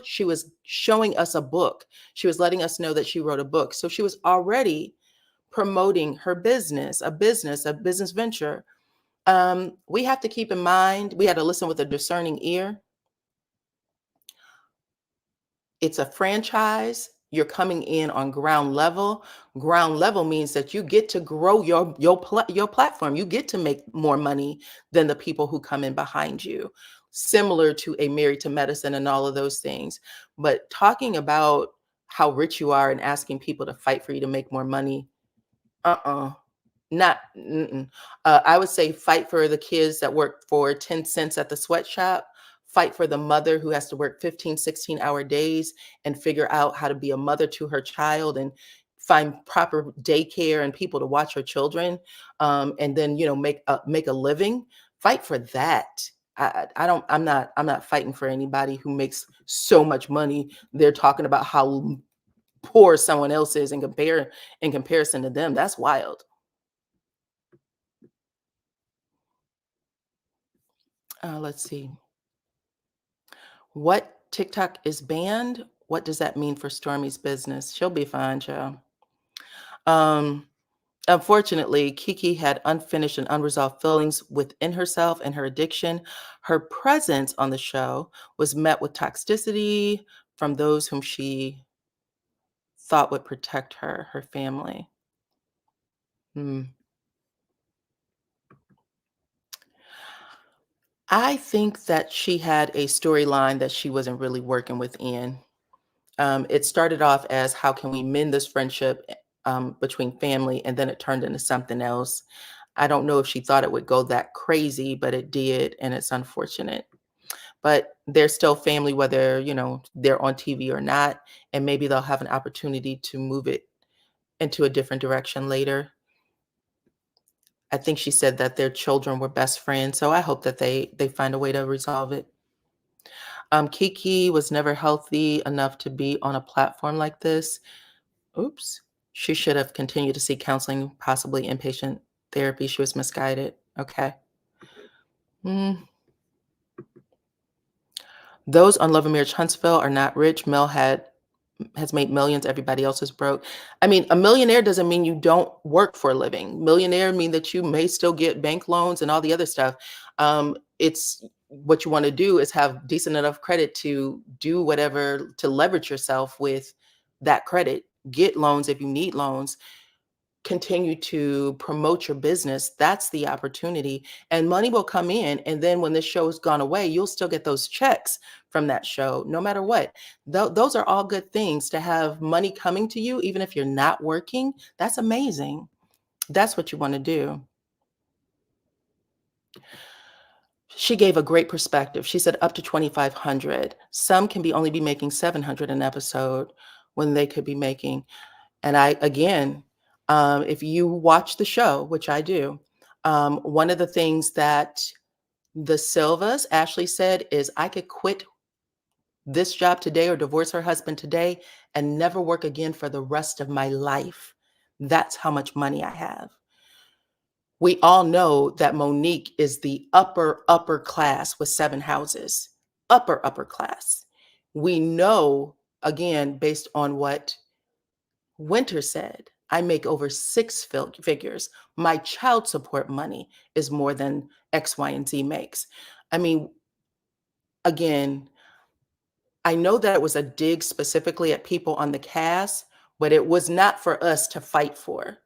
she was showing us a book. She was letting us know that she wrote a book. So she was already promoting her business, a business venture. We have to keep in mind, we had to listen with a discerning ear. It's a franchise. You're coming in on ground level. Ground level means that you get to grow your platform. You get to make more money than the people who come in behind you, similar to a Married to Medicine and all of those things. But talking about how rich you are and asking people to fight for you to make more money, not, I would say fight for the kids that work for 10 cents at the sweatshop. Fight for the mother who has to work 15, 16-hour days and figure out how to be a mother to her child and find proper daycare and people to watch her children, and then make a living. Fight for that. I'm not fighting for anybody who makes so much money. They're talking about how poor someone else is in comparison to them. That's wild. Let's see. What TikTok is banned? What does that mean for Stormy's business? She'll be fine, child. Unfortunately, Kiki had unfinished and unresolved feelings within herself and her addiction. Her presence on the show was met with toxicity from those whom she thought would protect her family. I think that she had a storyline that she wasn't really working within. It started off as how can we mend this friendship between family, and then it turned into something else. I don't know if she thought it would go that crazy, but it did, and it's unfortunate. But they're still family, whether they're on TV or not, and maybe they'll have an opportunity to move it into a different direction later. I think she said that their children were best friends, so I hope that they find a way to resolve it. Kiki was never healthy enough to be on a platform like this. Oops. She should have continued to seek counseling, possibly inpatient therapy. She was misguided. Okay. Those on Love and Marriage Huntsville are not rich. Mel has made millions. Everybody else is broke. I mean, a millionaire doesn't mean you don't work for a living. Millionaire mean that you may still get bank loans and all the other stuff. It's what you want to do is have decent enough credit to do whatever, to leverage yourself with that credit, get loans if you need loans. continue to promote your business, that's the opportunity. And money will come in. And then when this show has gone away, you'll still get those checks from that show, no matter what. Those are all good things to have money coming to you, even if you're not working. That's amazing. That's what you want to do. She gave a great perspective. She said up to 2,500. Some can be only be making 700 an episode when they could be making. And I, again, if you watch the show, which I do, one of the things that the Silvas, Ashley said, is I could quit this job today or divorce her husband today and never work again for the rest of my life. That's how much money I have. We all know that Monique is the upper class with 7 houses, upper class. We know, again, based on what Winter said, I make over 6 figures. My child support money is more than X, Y, and Z makes. I mean, again, I know that it was a dig specifically at people on the cast, but it was not for us to fight for.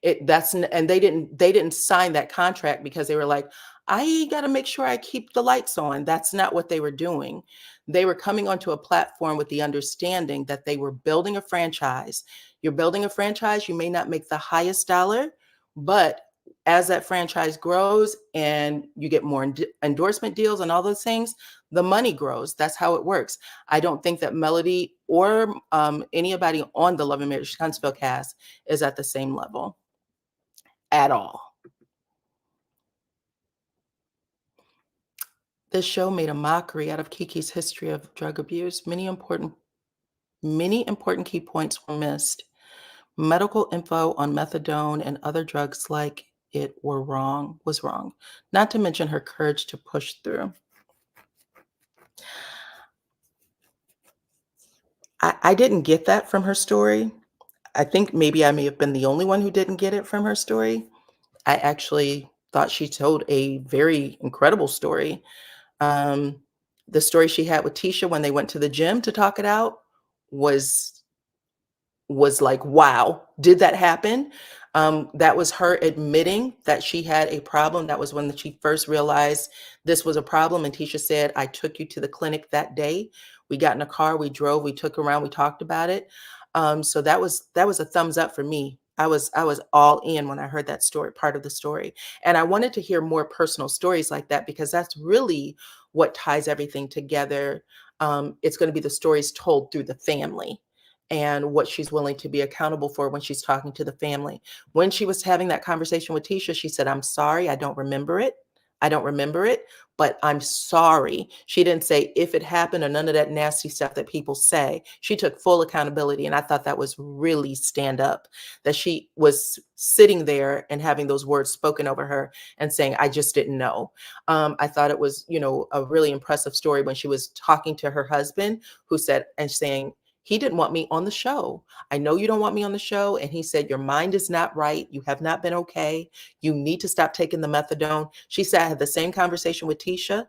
And they didn't sign that contract because they were like, I got to make sure I keep the lights on. That's not what they were doing. They were coming onto a platform with the understanding that they were building a franchise. You're building a franchise, you may not make the highest dollar, but as that franchise grows and you get more endorsement deals and all those things, the money grows. That's how it works. I don't think that Melody or anybody on the Love and Marriage Huntsville cast is at the same level at all. This show made a mockery out of Kiki's history of drug abuse. Many important key points were missed. Medical info on methadone and other drugs like it was wrong. Not to mention her courage to push through. I didn't get that from her story. I think maybe I may have been the only one who didn't get it from her story. I actually thought she told a very incredible story. The story she had with Tisha when they went to the gym to talk it out was like, wow, did that happen? That was her admitting that she had a problem. That was when she first realized this was a problem. And Tisha said, I took you to the clinic that day. We got in a car, we drove, we took her around, we talked about it. So that was a thumbs up for me. I was all in when I heard that story, part of the story. And I wanted to hear more personal stories like that because that's really what ties everything together. It's going to be the stories told through the family and what she's willing to be accountable for when she's talking to the family. When she was having that conversation with Tisha, she said, I'm sorry, I don't remember it. I don't remember it, but I'm sorry. She didn't say if it happened or none of that nasty stuff that people say. She took full accountability. And I thought that was really stand up, that she was sitting there and having those words spoken over her and saying, I just didn't know. I thought it was, a really impressive story when she was talking to her husband who said and saying, he didn't want me on the show. I know you don't want me on the show. And he said, your mind is not right. You have not been okay. You need to stop taking the methadone. She said, I had the same conversation with Tisha.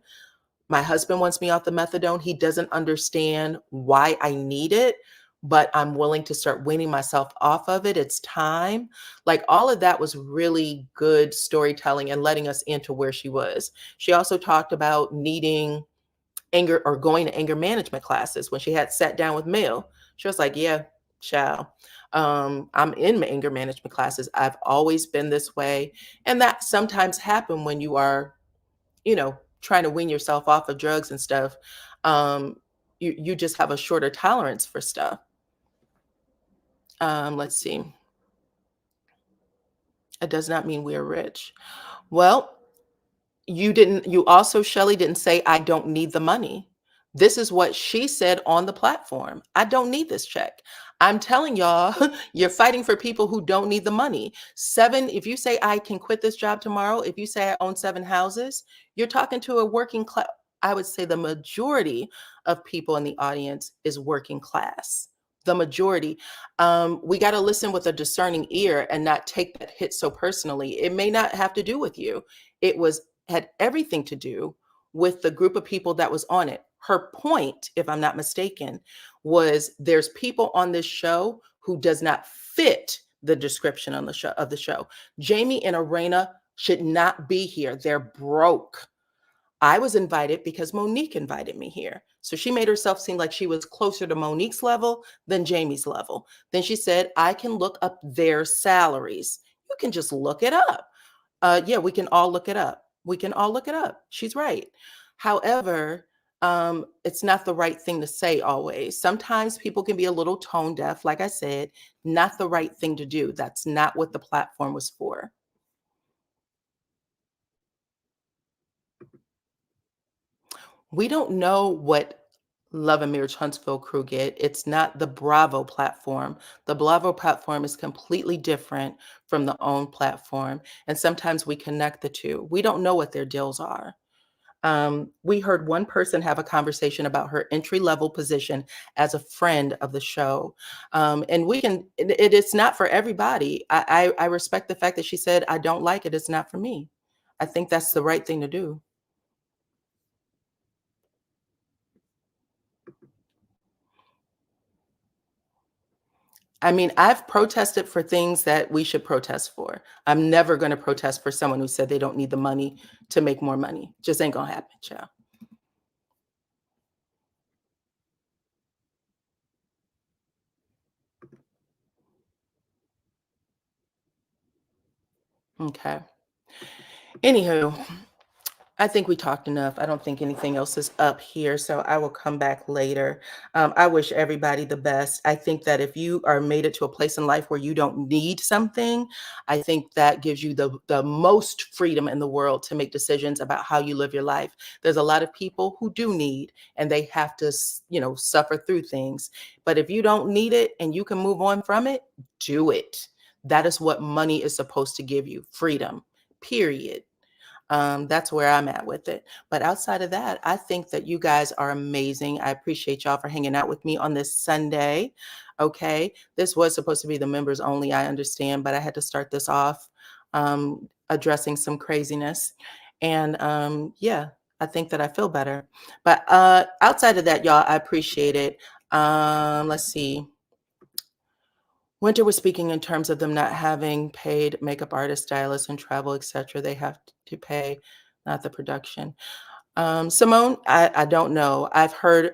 My husband wants me off the methadone. He doesn't understand why I need it, but I'm willing to start weaning myself off of it. It's time. Like all of that was really good storytelling and letting us into where she was. She also talked about needing anger or going to anger management classes. When she had sat down with Mel, she was like, yeah, child, I'm in my anger management classes. I've always been this way. And that sometimes happen when you are, trying to wean yourself off of drugs and stuff. You just have a shorter tolerance for stuff. Let's see. It does not mean we are rich. Well, you also, Shelly, didn't say, I don't need the money. This is what she said on the platform. I don't need this check. I'm telling y'all, you're fighting for people who don't need the money. If you say I can quit this job tomorrow, if you say I own 7 houses, you're talking to a working class. I would say the majority of people in the audience is working class. The majority. We got to listen with a discerning ear and not take that hit so personally. It may not have to do with you. It had everything to do with the group of people that was on it. Her point, if I'm not mistaken, was there's people on this show who does not fit the description on the show of the show. Jamie and Arena should not be here. They're broke. I was invited because Monique invited me here. So she made herself seem like she was closer to Monique's level than Jamie's level. Then she said, I can look up their salaries. You can just look it up. Yeah, we can all look it up. We can all look it up. She's right. However, it's not the right thing to say always. Sometimes people can be a little tone deaf, like I said, not the right thing to do. That's not what the platform was for. We don't know what Love and Marriage Huntsville crew get. It's not the Bravo platform. The Bravo platform is completely different from the OWN platform. And sometimes we connect the two. We don't know what their deals are. We heard one person have a conversation about her entry level position as a friend of the show. And we can, it's not for everybody. I respect the fact that she said, I don't like it. It's not for me. I think that's the right thing to do. I mean, I've protested for things that we should protest for. I'm never going to protest for someone who said they don't need the money to make more money. Just ain't going to happen, child. Okay. Anywho, I think we talked enough. I don't think anything else is up here, so I will come back later. I wish everybody the best. I think that if you are made it to a place in life where you don't need something, I think that gives you the most freedom in the world to make decisions about how you live your life. There's a lot of people who do need, and they have to, suffer through things. But if you don't need it and you can move on from it, do it. That is what money is supposed to give you, freedom, period. That's where I'm at with it. But outside of that, I think that you guys are amazing. I appreciate y'all for hanging out with me on this Sunday. Okay. This was supposed to be the members only, I understand, but I had to start this off addressing some craziness. And yeah, I think that I feel better. But outside of that, y'all, I appreciate it. Let's see. Winter was speaking in terms of them not having paid makeup artists, stylists, and travel, etc. They have to pay, not the production. Simone, I don't know. I've heard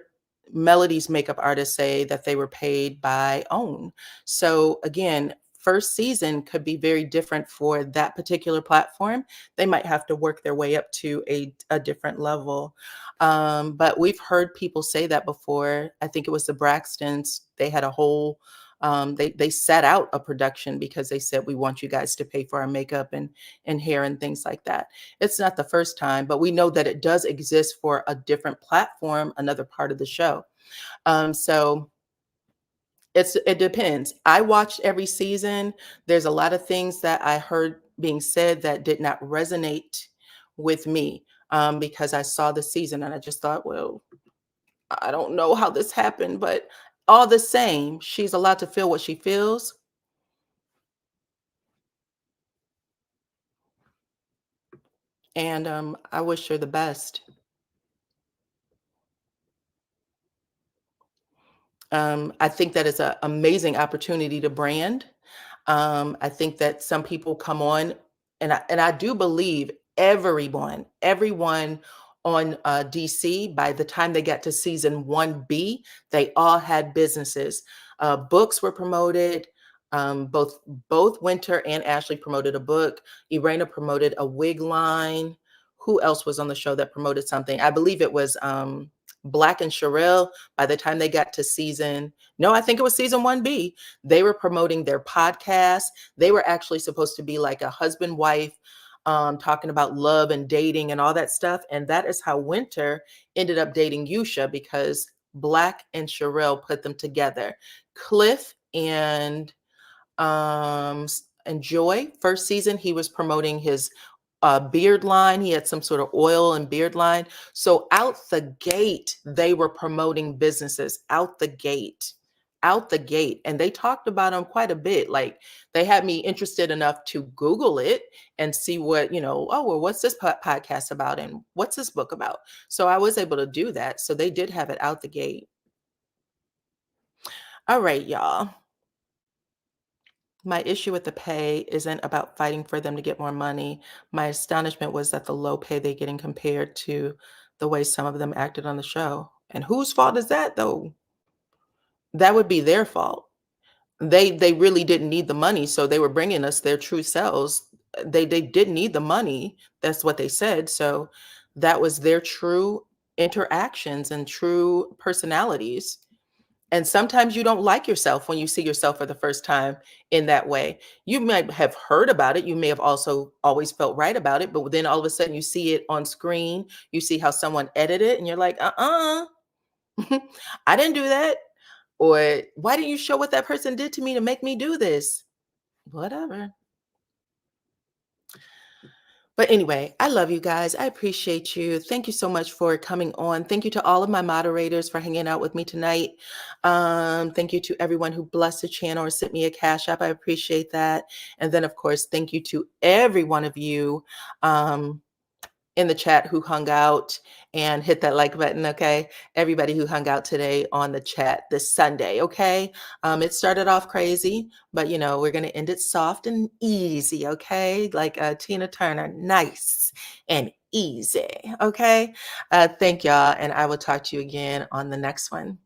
Melody's makeup artist say that they were paid by OWN. So again, first season could be very different for that particular platform. They might have to work their way up to a different level. But we've heard people say that before. I think it was the Braxtons. They had a whole they set out a production because they said, we want you guys to pay for our makeup and hair and things like that. It's not the first time, but we know that it does exist for a different platform, another part of the show. So it depends. I watched every season. There's a lot of things that I heard being said that did not resonate with me because I saw the season and I just thought, well, I don't know how this happened, but all the same, she's allowed to feel what she feels. And I wish her the best. I think that is an amazing opportunity to brand. I think that some people come on, and I do believe everyone on DC, by the time they got to season 1B, they all had businesses. Books were promoted. Both Winter and Ashley promoted a book. Irena promoted a wig line. Who else was on the show that promoted something? I believe it was Black and Sherelle. By the time they got to no, I think it was season 1B, they were promoting their podcast. They were actually supposed to be like a husband, wife, talking about love and dating and all that stuff. And that is how Winter ended up dating Yusha, because Black and Sherelle put them together. Cliff and Joy, first season, he was promoting his beard line. He had some sort of oil and beard line. So out the gate, they were promoting businesses out the gate. And they talked about them quite a bit. Like, they had me interested enough to Google it and see what, oh, well, what's this podcast about? And what's this book about? So I was able to do that. So they did have it out the gate. All right, y'all. My issue with the pay isn't about fighting for them to get more money. My astonishment was that the low pay they're getting compared to the way some of them acted on the show. And whose fault is that, though? That would be their fault. They really didn't need the money, so they were bringing us their true selves. They didn't need the money. That's what they said. So that was their true interactions and true personalities. And sometimes you don't like yourself when you see yourself for the first time in that way. You might have heard about it. You may have also always felt right about it, but then all of a sudden you see it on screen. You see how someone edited it, and you're like, I didn't do that. Or why didn't you show what that person did to me to make me do this? Whatever. But anyway, I love you guys. I appreciate you. Thank you so much for coming on. Thank you to all of my moderators for hanging out with me tonight. Thank you to everyone who blessed the channel or sent me a cash app. I appreciate that. And then, of course, thank you to every one of you. In the chat who hung out and hit that like button, okay? Everybody who hung out today on the chat this Sunday, okay? It started off crazy, but we're gonna end it soft and easy, okay? Like Tina Turner, nice and easy, okay? Thank y'all, and I will talk to you again on the next one.